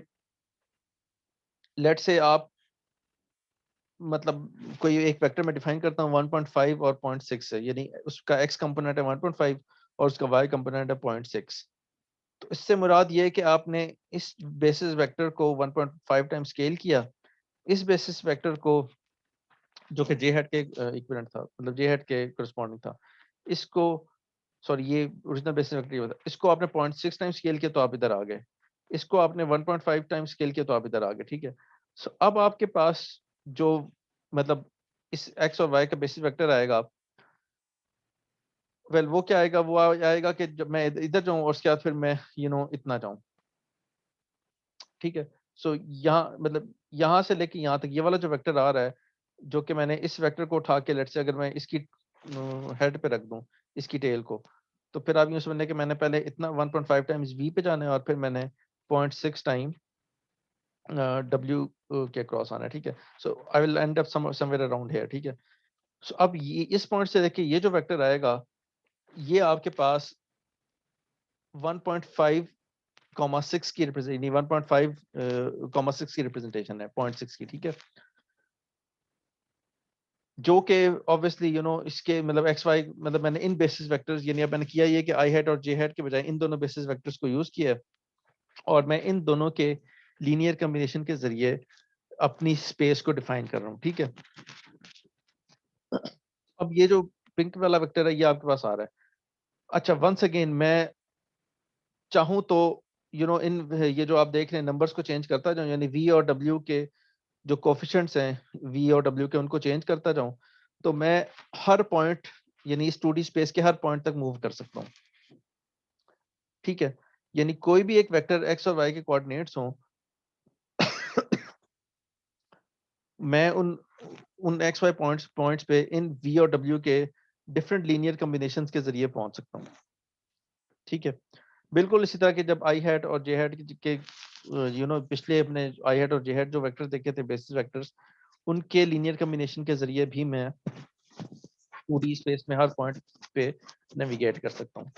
[SPEAKER 1] लेट से आप मतलब कोई एक वेक्टर में डिफाइन करता हूँ 1.5 और 0.6 है, यानी उसका x कंपोनेंट है 1.5 और उसका y कंपोनेंट है 0.6। तो इससे मुराद ये है कि आपने इस बेसिस वेक्टर को 1.5 टाइम स्केल किया, इस बेसिस वेक्टर को जो कि जे हेड के इक्विवेलेंट था, मतलब जे हेड के करस्पॉन्डिंग था, इसको सॉरी ये ओरिजिनल बेसिस वेक्टर ये था, इसको आपने 0.6 टाइम स्केल किया तो आप इधर आ गए, इसको आपने 1.5 टाइम स्केल किया तो आप इधर आ गए, ठीक है। सो अब आपके पास जो मतलब इस एक्स और वाई का बेसिस वेक्टर आएगा, वेल वो क्या आएगा, वो आएगा कि जब मैं इधर जाऊं और उसके बाद फिर मैं इतना जाऊं, ठीक है। सो यहाँ मतलब यहाँ से लेके यहाँ तक ये वाला जो वेक्टर आ रहा है, जो कि मैंने इस वेक्टर को उठा के लेट से अगर मैं इसकी हेड पे रख दूं, इसकी टेल को, तो फिर आप यूँ समझ लें कि मैंने पहले इतना 1.5 टाइम्स v पे जाना है और फिर मैंने 0.6 टाइम w के क्रॉस आना है, ठीक है। So I will end up somewhere around here, ठीक है। सो अब ये इस पॉइंट से देखिए ये जो वेक्टर आएगा, ये आपके पास 1.5 कॉमा 6 की रिप्रेजेंट 1.5 कॉमा 6 की रिप्रेजेंटेशन है 0.6 की, ठीक है। जो कि ऑब्वियसली इसके मतलब एक्स वाई मतलब मैंने इन बेसिस वेक्टर्स यानी अब मैंने किया ये कि आई हेड और जे हेड के बजाय इन दोनों बेसिस वेक्टर्स को यूज किया है और मैं इन दोनों के लीनियर कॉम्बिनेशन के जरिए अपनी स्पेस को डिफाइन कर रहा हूँ, ठीक है। अब ये जो पिंक वाला वेक्टर है ये आपके पास आ रहा है। अच्छा वंस अगेन मैं चाहूँ तो इन ये जो आप देख रहे हैं नंबर्स को चेंज करता जाऊँ, यानी वी और डब्ल्यू के जो कोफिशिएंट्स हैं वी और डब्ल्यू के उनको चेंज करता जाऊं, तो मैं हर पॉइंट यानी इस 2D स्पेस के हर पॉइंट तक मूव कर सकता हूं, ठीक है। यानी कोई भी एक वेक्टर एक्स और वाई के कोऑर्डिनेट्स हों मैं उन उन एक्स वाई पॉइंट्स पॉइंट्स पे इन वी और डब्ल्यू के डिफरेंट लीनियर कॉम्बिनेशंस के जरिए पहुंच सकता हूं, ठीक है। बिल्कुल इसी तरह के जब आई हैट और जे हैट के पिछले अपने आई हैट और जे हैट जो वेक्टर देखे थे बेसिस वेक्टर्स, उनके लीनियर कॉम्बिनेशन के जरिए भी मैं 2D स्पेस में हर पॉइंट पे नेविगेट कर सकता हूँ।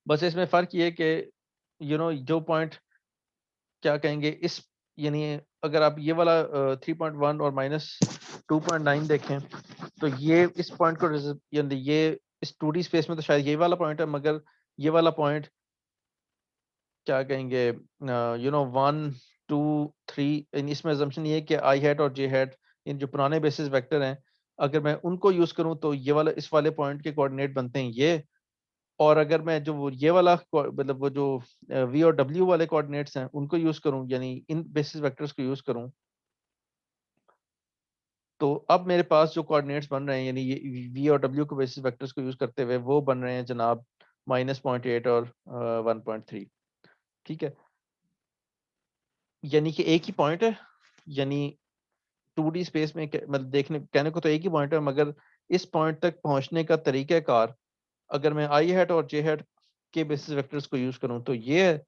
[SPEAKER 1] बस इसमें फर्क ये कि जो पॉइंट क्या कहेंगे इस यानी अगर आप ये वाला 3.1 और -2.9 देखें तो ये इस पॉइंट को यानी ये इस 2D स्पेस में तो शायद ये वाला पॉइंट है, मगर ये वाला पॉइंट क्या कहेंगे 1 2 3 इसमें assumption ये है कि आई हैट और जे हैट इन जो पुराने बेसिस वेक्टर हैं, अगर मैं उनको यूज करूं तो ये वाला इस वाले पॉइंट के कोऑर्डिनेट बनते हैं ये, और अगर मैं जो ये वाला मतलब वो जो वी और डब्ल्यू वाले कोऑर्डिनेट्स हैं उनको यूज करूं यानी इन बेसिस वेक्टर्स को यूज करूं, तो अब मेरे पास जो कोऑर्डिनेट्स बन रहे हैं यानी ये वी और डब्ल्यू को बेसिस वेक्टर्स को यूज करते हुए वो बन रहे हैं जनाब -0.8 और 1.3, ठीक है। यानी कि एक ही पॉइंट है, यानी 2D स्पेस में मतलब देखने कहने को तो एक ही पॉइंट है, मगर इस पॉइंट तक पहुंचने का तरीकाकार अगर मैं आई हैट और जे हैट के बेसिस वेक्टर्स को यूज करूं तो ये है,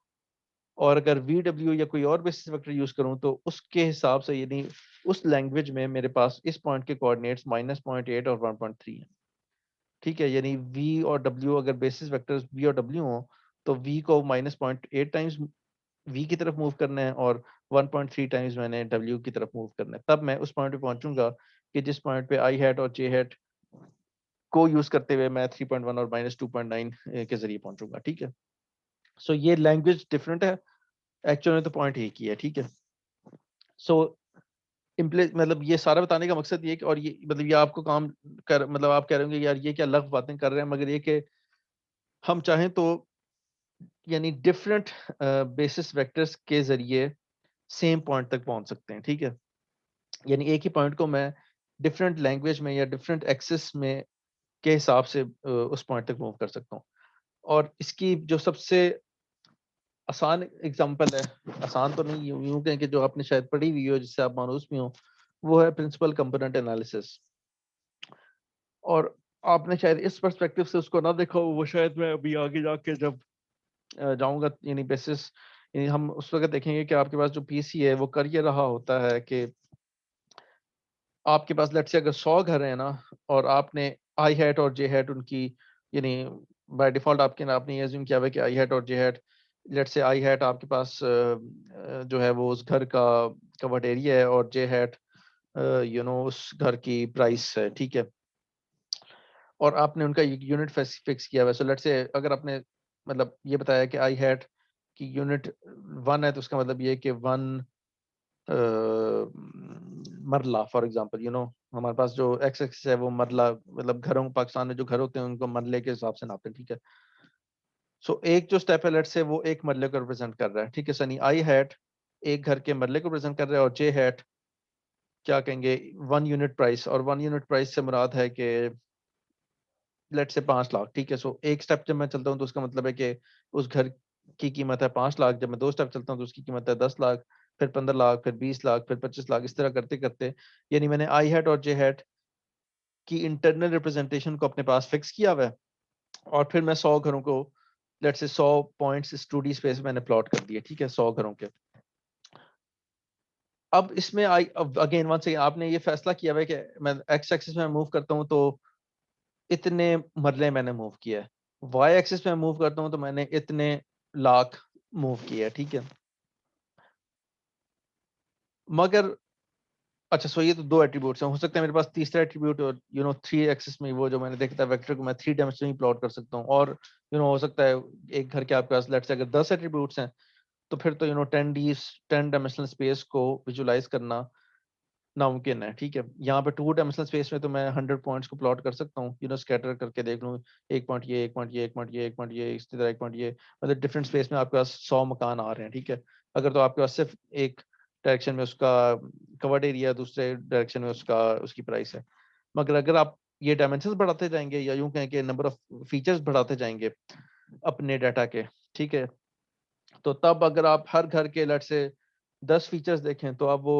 [SPEAKER 1] और अगर वी डब्ल्यू या कोई और बेसिस वेक्टर यूज करूं तो उसके हिसाब से यानी उस लैंग्वेज में मेरे पास इस पॉइंट के कोऑर्डिनेट्स -0.8 और 1.3 है, ठीक है। यानी वी और डब्ल्यू अगर बेसिस वेक्टर्स वी और डब्ल्यू हो तो वी को -0.8 टाइम्स वी की तरफ मूव करना है और 1.3 टाइम्स मैंने डब्ल्यू की तरफ मूव करना है, तब मैं उस पॉइंट पे पहुंचूंगा कि जिस पॉइंट पे आई हैट और जे हैट को यूज करते हुए मैं 3.1 और -2.9 के जरिए पहुंचूंगा, ठीक है। सो ये लैंग्वेज डिफरेंट है, एक्चुअल में तो पॉइंट एक ही है, ठीक है। सो मतलब ये सारा बताने का मकसद ये है कि और ये मतलब ये आपको काम कर मतलब आप कह रहे होंगे यार ये क्या लफ बातें कर रहे हैं, मगर ये कि हम चाहें तो यानी डिफरेंट बेसिस वेक्टर्स के जरिए सेम पॉइंट तक पहुंच सकते हैं, ठीक है। यानी एक ही पॉइंट को मैं डिफरेंट लैंग्वेज में या डिफरेंट एक्सेस में के हिसाब से उस पॉइंट तक मूव कर सकता हूँ। और इसकी जो सबसे आसान एग्जांपल है, आसान तो नहीं यूं कहें कि जो आपने शायद पढ़ी हुई हो जिससे आप मानूस भी हो, वो है प्रिंसिपल कंपोनेंट एनालिसिस। और आपने शायद इस पर्सपेक्टिव से उसको ना देखा हो, वो शायद मैं अभी आगे जाके जब जाऊंगा यानी बेसिस यानी हम उस वक्त देखेंगे कि आपके पास जो पीसी है वो कर ये रहा होता है कि आपके पास लेट्स से अगर 100 घर हैं ना, और आपने आई हैट और जे हैट उनकी यानी बाय डिफॉल्ट आपने ये अज्यूम किया हुआ है कि आई हैट और जे hat let's say I hat आपके पास जो है वो उस घर का कवर्ड एरिया है और जे हैट उस घर की प्राइस है, ठीक है। और आपने उनका यूनिट फिक्स किया हुआ है। सो लेट्स से अगर आपने मतलब ये बताया कि आई हैट की यूनिट 1 है, तो उसका मतलब ये है कि 1 मरला फॉर एग्जांपल, हमारे पास जो एक्स एक्सिस है वो मरला, मतलब घरों, पाकिस्तान में जो घर होते हैं उनको मरले के हिसाब से नापते हैं, ठीक है। सो एक जो स्टेप है लेट्स से वो एक मरले को रिप्रेजेंट कर रहा है, ठीक है सनी। आई हैट एक घर के मरले को रिप्रेजेंट कर रहा है और जे हैट क्या कहेंगे 1 यूनिट प्राइस, और 1 यूनिट प्राइस से मुराद है कि लेट से 5 लाख, ठीक है। सो एक स्टेप जब मैं चलता हूँ तो उसका मतलब है कि उस घर की कीमत है 5 लाख। जब मैं 2 स्टेप चलता हूँ तो उसकी कीमत है 10 लाख, फिर 15 लाख, फिर 20 लाख, फिर 25 लाख, इस तरह करते करते यानी मैंने आई हैट और जे हैट की इंटरनल रिप्रेजेंटेशन को अपने पास फिक्स किया हुआ है। और फिर मैं 100 घरों को लेट से 100 पॉइंट्स इस 2D स्पेस मैंने प्लॉट कर दिए, ठीक है, 100 घरों के। अब इसमें आई अगेन वन से आपने ये फैसला किया हुआ है कि मैं एक्स एक्सिस में मूव करता हूँ तो इतने मरले मैंने मूव किया है, वाई एक्सिस में मूव करता हूँ तो मैंने इतने लाख मूव किया है, ठीक है। मगर अच्छा, सो ये तो 2 एट्रीब्यूट्स हैं, हो सकता है मेरे पास तीसरा एट्रीब्यूट और 3 एक्सिस में वो जो मैंने देखा था वेक्टर को मैं 3 डायमेंशन में प्लॉट कर सकता हूँ। और हो सकता है एक घर के आपके पास लेट्स से अगर 10 एट्रीब्यूट्स हैं तो फिर तो 10 डायमेंशनल स्पेस को विजुलाइज करना नामुमकिन है, ठीक है। यहाँ पे 2 डायमेंशनल स्पेस में तो मैं 100 पॉइंट्स को प्लॉट कर सकता हूँ, स्कैटर करके देख लूँ, एक पॉइंट ये, एक पॉइंट ये, एक पॉइंट ये, एक पॉइंट ये, इस तरह एक पॉइंट ये, मतलब डिफरेंट स्पेस में आपके पास 100 मकान आ रहे हैं, ठीक है। अगर तो आपके पास सिर्फ एक डायरेक्शन में उसका कवर्ड एरिया, दूसरे डायरेक्शन में उसका उसकी प्राइस है। मगर अगर आप ये डायमेंशन बढ़ाते जाएंगे या यूं कहें कि नंबर ऑफ फीचर्स बढ़ाते जाएंगे अपने डाटा के, ठीक है, तो तब अगर आप हर घर के लट से 10 फीचर्स देखें तो आप वो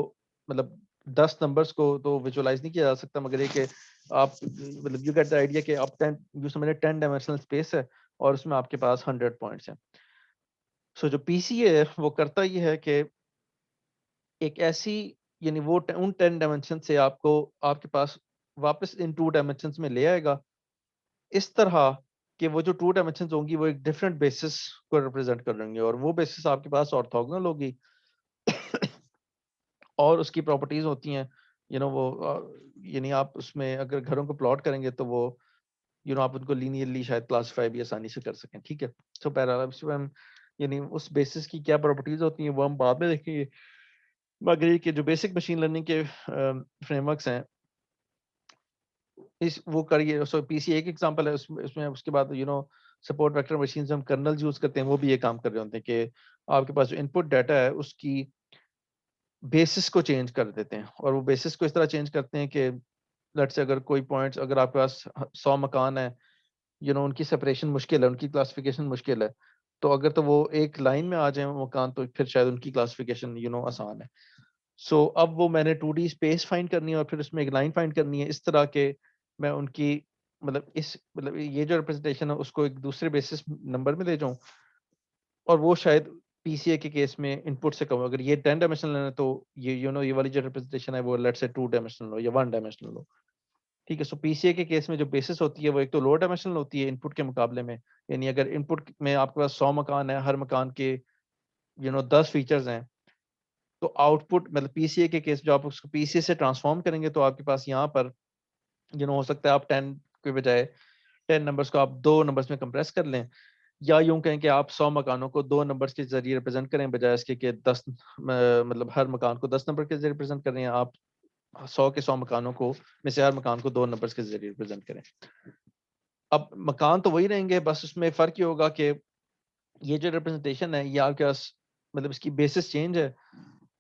[SPEAKER 1] मतलब 10 नंबर्स को तो विजुअलाइज नहीं किया जा सकता, मगर ये कि आप मतलब यू गेट द आइडिया कि आप 10 जो समझे 10 डायमेंशनल स्पेस है और उसमें आपके पास 100 पॉइंट्स हैं। सो जो पीसीए है वो करता ये है कि एक ऐसी यानी वो उन 10 डायमेंशन से आपको आपके पास वापस इन 2 डायमेंशंस में ले आएगा, इस तरह कि वो जो 2 डायमेंशंस होंगी वो एक डिफरेंट बेसिस को रिप्रेजेंट कर लेंगे और वो बेसिस आपके पास ऑर्थोगोनल होगी। और उसकी प्रॉपर्टीज होती हैं वो यानी आप उसमें अगर घरों को प्लॉट करेंगे तो वो आप उनको लीनियरली शायद क्लासिफाई भी आसानी से कर सकें, ठीक है। सो पैरेलल हम यानी उस बेसिस की क्या प्रॉपर्टीज होती हैं वो हम बाद में देखेंगे, मगर ये कि जो बेसिक मशीन लर्निंग के फ्रेमवर्क्स हैं इस वो करिए। सो पीसी एक एग्जांपल है, उसमें उसमें उसके बाद सपोर्ट वेक्टर मशीन हम कर्नल यूज करते हैं, वो भी ये काम कर रहे होते हैं कि आपके पास जो इनपुट डाटा है उसकी बेसिस को चेंज कर देते हैं। और वो बेसिस को इस तरह चेंज करते हैं कि लेट से अगर कोई पॉइंट्स अगर आपके पास 100 मकान है, उनकी सेपरेशन मुश्किल है, उनकी क्लासिफिकेशन मुश्किल है, तो अगर तो वो एक लाइन में आ जाए वो मकान तो फिर शायद उनकी क्लासिफिकेशन आसान है। सो अब वो मैंने 2D स्पेस फाइंड करनी है और फिर उसमें एक लाइन फाइंड करनी है, इस तरह के मैं उनकी मतलब इस मतलब ये जो रिप्रेजेंटेशन है उसको एक दूसरे बेसिस नंबर में ले जाऊं और वो शायद पीसीए के केस में इनपुट से कम हो। अगर ये 10 डायमेंशनल है तो ये ये वाली जो रिप्रेजेंटेशन है वो लेट्स से 2 डायमेंशनल हो या 1 डायमेंशनल हो, ठीक है। सो पीसीए के केस में जो बेसिस होती है वो एक तो लो डायमेंशनल होती है इनपुट के मुकाबले में, यानी अगर इनपुट में आपके पास 100 मकान है, हर मकान के 10 फीचर्स हैं, तो आउटपुट मतलब पीसीए के केस जो आप उसको पीसीए से ट्रांसफॉर्म करेंगे तो आपके पास यहाँ पर हो सकता है आप 10 के बजाय 10 नंबर्स को आप 2 नंबर्स में कंप्रेस कर लें, या यूं कहें कि आप 100 मकानों को 2 नंबर्स के जरिए रिप्रेजेंट करें बजाय इसके कि 10 मतलब हर मकान को 10 नंबर के जरिए रिप्रेजेंट कर रहे हैं आप 100 के 100 मकानों को में से हर मकान को 2 नंबर्स के जरिए रिप्रेजेंट करें। अब मकान तो वही रहेंगे, बस उसमें फर्क ये होगा कि ये जो रिप्रेजेंटेशन है ये आपके पास मतलब इसकी बेसिस चेंज है।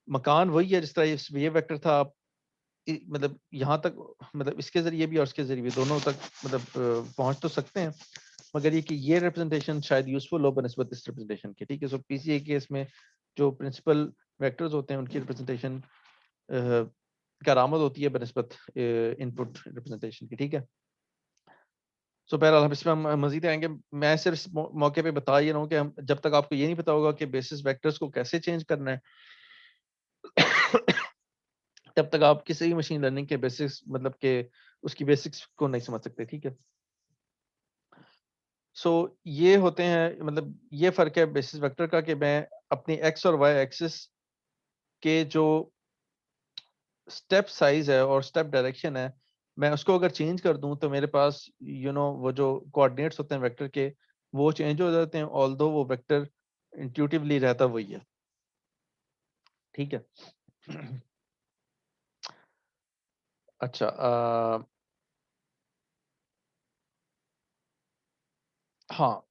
[SPEAKER 1] मकान वही है जिस तरह ये वेक्टर था, आप मतलब यहाँ तक मतलब इसके जरिए भी और इसके जरिए भी दोनों तक मतलब पहुंच तो सकते हैं, मगर ये कि ये रिप्रेजेंटेशन शायद यूजफुल हो बनस्बत इस रिप्रेजेंटेशन के, ठीक है। सो पीसीए केस में जो प्रिंसिपल वेक्टर्स होते हैं उनकी रिप्रेजेंटेशन करामत होती है बनस्बत इनपुट रिप्रेजेंटेशन की, ठीक है। सो बहरहाल हम इसमें हम मजीद आएंगे। मैं सिर्फ इस मौके पे बता ही रहा हूँ कि हम जब तक आपको ये नहीं पता होगा कि बेसिस वेक्टर्स को कैसे चेंज करना है तब तक आप किसी भी मशीन लर्निंग के बेसिक्स मतलब के उसकी बेसिक्स को नहीं समझ सकते, ठीक है। सो ये होते हैं, मतलब ये फ़र्क है बेसिस वेक्टर का कि मैं अपनी एक्स और वाई एक्सिस के जो स्टेप साइज़ है और स्टेप डायरेक्शन है, मैं उसको अगर चेंज कर दूँ तो मेरे पास वो जो कोऑर्डिनेट्स होते हैं वेक्टर के, वो चेंज हो जाते हैं, ऑल्दो वो वेक्टर इंट्यूटिवली रहता वही है। ठीक है? अच्छा हाँ,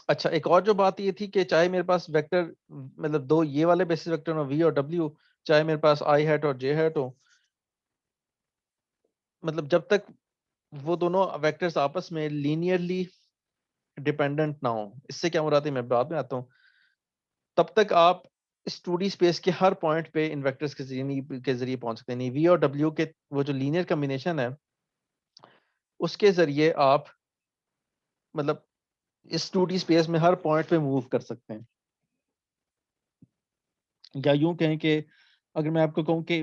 [SPEAKER 1] अच्छा एक और जो बात ये थी कि चाहे मेरे पास वेक्टर मतलब 2 ये वाले बेसिस वेक्टर हो v और w, चाहे मेरे पास i हैट और j हैट हो, मतलब जब तक वो दोनों वेक्टर्स आपस में लीनियरली डिपेंडेंट ना हो, इससे क्या मुराद है मैं बाद में आता हूँ, तब तक आप इस 2D स्पेस के हर पॉइंट पे इन वेक्टर्स के ज़रिए पहुँच सकते हैं। यानी v और w के वो जो लीनियर कॉम्बिनेशन है, उसके ज़रिए आप मतलब इस 2D स्पेस में हर पॉइंट पे मूव कर सकते हैं। या यूँ कहें कि अगर मैं आपको कहूँ कि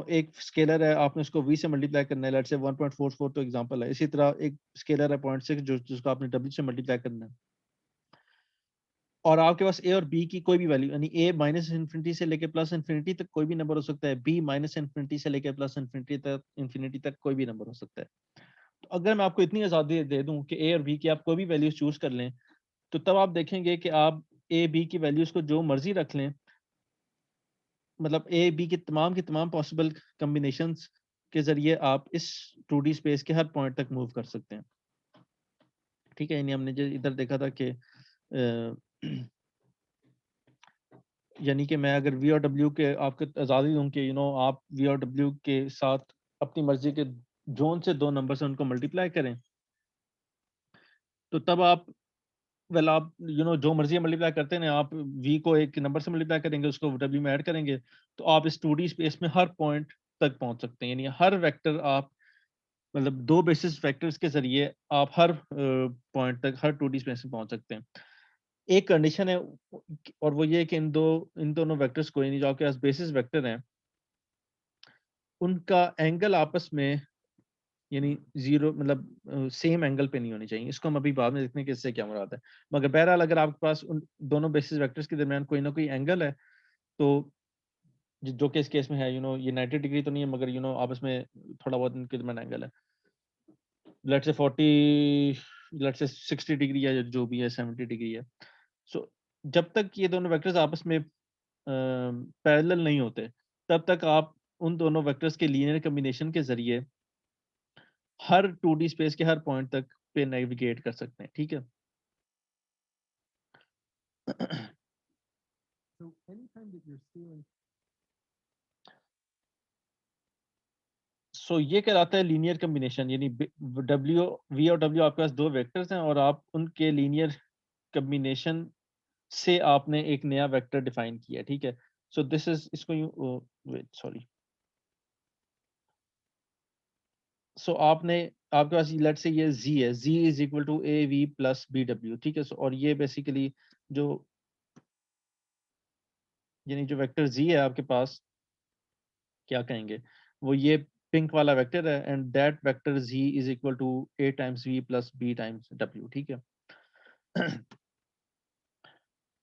[SPEAKER 1] एक स्केलर है, आपने उसको v से मल्टीप्लाई करना है, लेट्स से 1.44 तो एग्जांपल है। इसी तरह एक स्केलर है 0.6 जो जिसको आपने w से मल्टीप्लाई करना है। और आपके पास a और b की कोई भी वैल्यू, यानी a माइनस इन्फिनिटी से लेके प्लस इन्फिनिटी तक कोई भी नंबर हो सकता है, b माइनस इन्फिनिटी से लेके प्लस इन्फिनिटी तक कोई भी नंबर हो सकता है। तो अगर मैं आपको इतनी आज़ादी दे दूं कि a और b की आप कोई भी वैल्यूज चूज कर लें, तो तब आप देखेंगे कि आप a b की वैल्यूज को जो मर्जी रख लें, मतलब ए बी की तमाम पॉसिबल कॉम्बिनेशंस के जरिए आप इस 2D स्पेस के हर पॉइंट तक मूव कर सकते हैं। ठीक है, यानी हमने जो इधर देखा था कि यानी कि मैं अगर वी और डब्ल्यू के आपको आज़ादी दूं कि आप वी और डब्ल्यू के साथ अपनी मर्जी के जोन से दो नंबर से उनको मल्टीप्लाई करें, तो तब आप आप जो मर्जी मल्टीप्लाई करते हैं ना, आप वी को एक नंबर से मल्टीप्लाई करेंगे, उसको डब्ल्यू में ऐड करेंगे, तो आप इस 2D स्पेस में हर पॉइंट तक पहुंच सकते हैं। यानी हर वेक्टर आप मतलब दो बेसिस वेक्टर्स के जरिए आप हर पॉइंट तक हर 2D स्पेस में पहुंच सकते हैं। एक कंडीशन है और वो ये है कि इन दोनों वेक्टर्स को, यानी जो आपके पास बेसिस वेक्टर हैं, उनका एंगल आपस में यानी जीरो मतलब सेम एंगल पे नहीं होनी चाहिए। इसको हम अभी बाद में देखते हैं कि इससे क्या मुराद है। मगर बहरहाल अगर आपके पास उन दोनों बेसिस वेक्टर्स के दरमियान कोई ना कोई एंगल है, तो जो कि इस केस में है, ये 90 डिग्री तो नहीं है, मगर आपस में थोड़ा बहुत इनके दरमियान एंगल है, let's say 40, let's say 60 degree है, जो भी है 70 डिग्री है। सो जब तक ये दोनों वेक्टर्स आपस में पैरेलल नहीं होते, तब तक आप उन दोनों वेक्टर्स के लीनियर कॉम्बिनेशन के जरिए हर 2D स्पेस के हर पॉइंट तक पे नेविगेट कर सकते हैं। ठीक है? So anytime that you're scaling, ये कहलाता है लीनियर कॉम्बिनेशन, यानी डब्ल्यू वी और डब्ल्यू आपके पास दो वेक्टर्स हैं और आप उनके लीनियर कॉम्बिनेशन से आपने एक नया वेक्टर डिफाइन किया। ठीक है? सो दिस इज इसको यूं वेट सॉरी सो आपने आपके पास लेट्स से ये z है, z is equal to a v plus b डब्ल्यू। ठीक है? और ये बेसिकली जो यानी जो वेक्टर z है आपके पास, क्या कहेंगे, वो ये पिंक वाला वेक्टर है, and that vector z is equal to a times v plus b times w। ठीक है?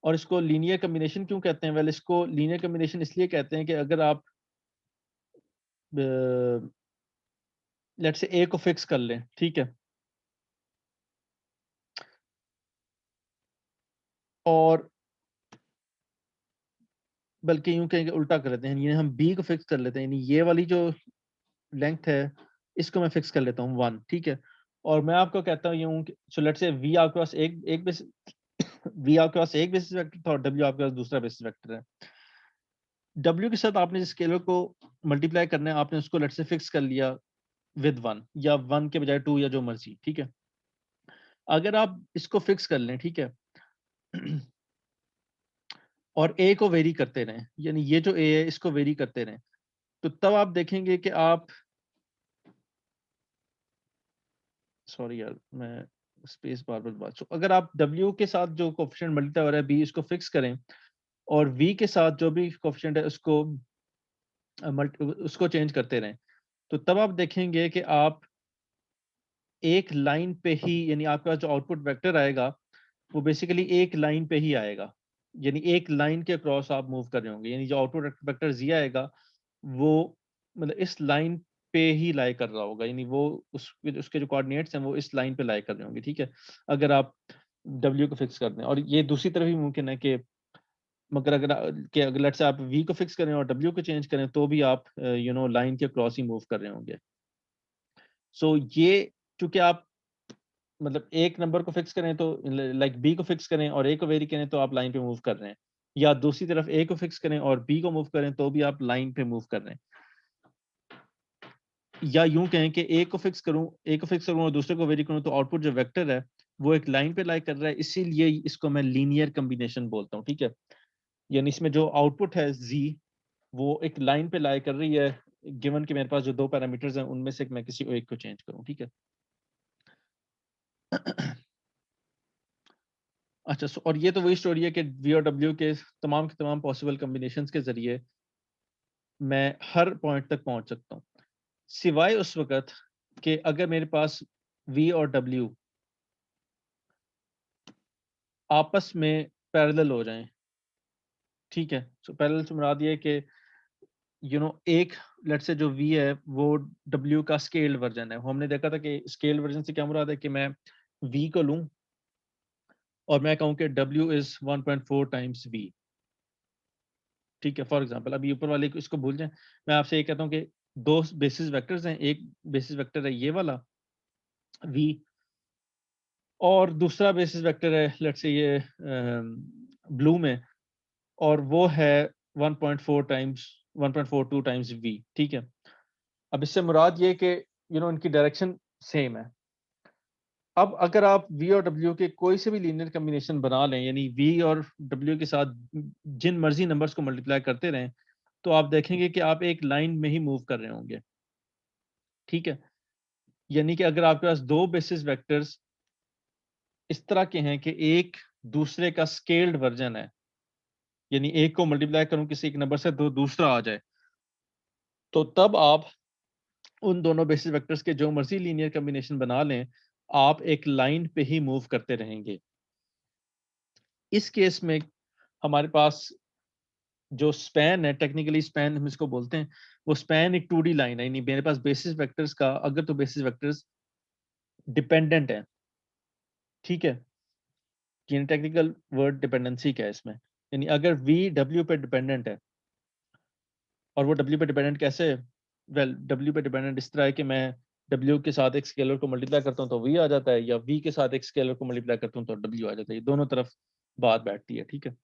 [SPEAKER 1] और इसको लीनियर कॉम्बिनेशन क्यों कहते हैं? वेल, इसको लीनियर कॉम्बिनेशन इसलिए कहते हैं कि अगर आप लेट्स से a को फिक्स कर लें, ठीक है, और बल्कि यूं कहेंगे उल्टा कर लेते हैं, यानी हम b को फिक्स कर लेते हैं, यानी ये वाली जो लेंथ है, इसको मैं फिक्स कर लेता हूँ 1। ठीक है? और मैं आपको कहता हूँ यूं सो लेट्स से v आपके पास एक एक बेस v आपके पास एक बेसिस वेक्टर था और w आपके पास दूसरा बेसिस वेक्टर है। w के साथ आपने जिस स्केलर को मल्टीप्लाई करना है, आपने उसको लेट्स से फिक्स कर लिया विद 1 या 1 के बजाय 2 या जो मर्जी। ठीक है? अगर आप इसको फिक्स कर लें, ठीक है, और a को वेरी करते रहें, यानी ये जो a है इसको वेरी करते रहें, तो तब आप देखेंगे कि आप सॉरी यार मैं स्पेस बार बार बात अगर आप w के साथ जो कोफिशिएंट मल्टीप्लाई हो रहा है b इसको फिक्स करें और v के साथ जो भी कोफिशिएंट है उसको चेंज करते रहें, तो तब आप देखेंगे कि आप एक लाइन पे ही, यानी आपका जो आउटपुट वेक्टर आएगा वो बेसिकली एक लाइन पे ही आएगा, यानी एक लाइन के क्रॉस आप मूव कर रहे होंगे, यानी जो आउटपुट वेक्टर जी आएगा वो मतलब इस लाइन पे ही लाई कर रहा होगा, यानी वो उसके जो कोऑर्डिनेट्स हैं वो इस लाइन पे लाई कर रहे होंगे, ठीक है, अगर आप W को फिक्स कर दें। और ये दूसरी तरफ भी मुमकिन है कि मगर अगर लेट्स से आप V को फिक्स करें और W को चेंज करें तो भी आप लाइन के क्रॉस ही मूव कर रहे होंगे। सो ये चूंकि आप मतलब एक नंबर को फिक्स करें तो लाइक बी को फिक्स करें और ए को वेरी करें तो आप लाइन पे मूव कर रहे हैं, या दूसरी तरफ ए को फिक्स करें और बी को मूव करें तो भी आप लाइन पे मूव कर रहे हैं, या यूं कहें कि ए को फिक्स करूं और दूसरे को वेरी करूं तो आउटपुट जो वेक्टर है वो एक लाइन पे लाई कर रहा है, इसीलिए इसको मैं लीनियर कॉम्बिनेशन बोलता हूं, ठीक है, यानी इसमें जो आउटपुट है जी वो एक लाइन पे लाई कर रही है, गिवन कि मेरे पास जो दो पैरामीटर्स हैं उनमें से मैं किसी एक को चेंज करूं, ठीक है। अच्छा, और ये तो वही स्टोरी है कि वी और डब्ल्यू के तमाम पॉसिबल कॉम्बिनेशंस के जरिए मैं हर पॉइंट तक पहुंच सकता हूँ, सिवाय उस वक्त कि अगर मेरे पास वी और डब्ल्यू आपस में पैरेलल हो जाएं, ठीक है। सो पैरेलल से मुराद ये है कि एक लेट से जो वी है वो डब्ल्यू का स्केल्ड वर्जन है, हमने देखा था कि स्केल्ड वर्जन से क्या मुराद है कि मैं वी को लूं और मैं कहूं कि डब्ल्यू इज 1.4 टाइम्स वी, ठीक है। फॉर एग्जांपल अभी ऊपर वाले को इसको भूल जाएं, मैं आपसे ये कहता हूं कि दो बेसिस वेक्टर्स हैं, एक बेसिस वेक्टर है ये वाला वी और दूसरा बेसिस वेक्टर है लेट्स से ये ब्लू में, और वो है 1.4 टाइम्स 1.42 टाइम्स वी, ठीक है। अब इससे मुराद ये कि इनकी डायरेक्शन सेम है। अब अगर आप वी और डब्ल्यू के कोई से भी लीनियर कॉम्बिनेशन बना लें, यानी वी और डब्ल्यू के साथ जिन मर्जी नंबर्स को मल्टीप्लाई करते रहें, तो आप देखेंगे कि आप एक लाइन में ही मूव कर रहे होंगे, ठीक है। यानी कि अगर आपके पास दो बेसिस वेक्टर्स इस तरह के हैं कि एक दूसरे का स्केल्ड वर्जन है, यानी एक को मल्टीप्लाई करूं किसी एक नंबर से तो दूसरा आ जाए, तो तब आप उन दोनों बेसिस वेक्टर्स के जो मर्जी लीनियर कॉम्बिनेशन बना लें, आप एक लाइन पे ही मूव करते रहेंगे। इस केस में हमारे पास जो स्पैन है, टेक्निकली स्पैन हम इसको बोलते हैं, वो स्पैन एक 2D लाइन है, यानी मेरे पास बेसिस वेक्टर्स का अगर तो बेसिस वेक्टर्स डिपेंडेंट है, ठीक है, यानी टेक्निकल वर्ड डिपेंडेंसी क्या है इसमें, यानी अगर वी डब्ल्यू पे डिपेंडेंट है, और वो डब्ल्यू पे डिपेंडेंट कैसे है, वेल डब्ल्यू पे डिपेंडेंट इस तरह है कि मैं डब्ल्यू के साथ एक स्केलर को मल्टीप्लाई करता हूँ तो वी आ जाता है, या वी के साथ एक स्केलर को मल्टीप्लाई करता हूँ तो डब्ल्यू आ जाता है, ये दोनों तरफ बात बैठती है, ठीक है।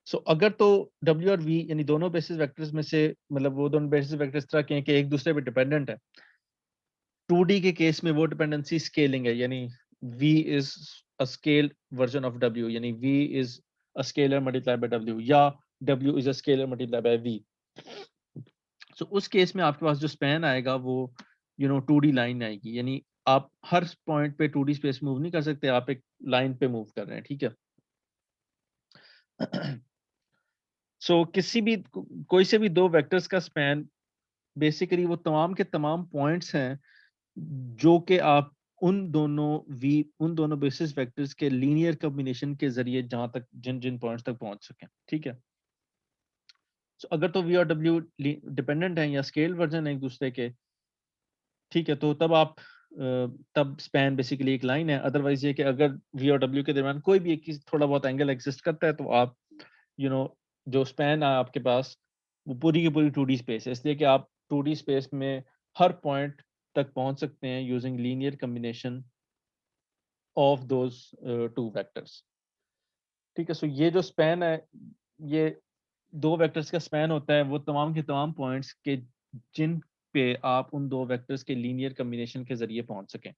[SPEAKER 1] सो अगर तो डब्ल्यू और वी यानी दोनों बेसिस वेक्टर्स में से मतलब वो दोनों बेसिस वेक्टर्स इस तरह के हैं कि एक दूसरे पे डिपेंडेंट है, 2D के केस में वो डिपेंडेंसी स्केलिंग है, यानी v is a scale version of w, यानी v is a scalar multiply by w, या w is a scalar multiply by v। सो उस केस में आपके पास जो स्पैन आएगा वो 2D लाइन आएगी, यानी आप हर पॉइंट पे 2D स्पेस मूव नहीं कर सकते, आप एक लाइन पे मूव कर रहे हैं, ठीक है। सो किसी भी कोई से भी दो वेक्टर्स का स्पैन बेसिकली वो तमाम के तमाम पॉइंट्स हैं जो कि आप उन दोनों बेसिस वेक्टर्स के लीनियर कॉम्बिनेशन के जरिए जहां तक जिन जिन पॉइंट्स तक पहुंच सकें, ठीक है। So, अगर तो वी और डब्ल्यू डिपेंडेंट हैं या स्केल वर्जन है एक दूसरे के, ठीक है, तो तब तब स्पैन बेसिकली एक लाइन है। अदरवाइज ये कि अगर वी और डब्ल्यू के दरमियान कोई भी एक थोड़ा बहुत एंगल एग्जिस्ट करता है तो आप यू नो जो स्पैन है आपके पास वो पूरी की पूरी 2D स्पेस है, इसलिए कि आप 2D स्पेस में हर पॉइंट तक पहुंच सकते हैं using linear combination of those two vectors, ठीक है। सो ये जो स्पैन है, ये दो वेक्टर्स का स्पैन होता है वो तमाम के तमाम पॉइंट्स के जिन पे आप उन दो वेक्टर्स के लीनियर कॉम्बिनेशन के जरिए पहुंच सकें।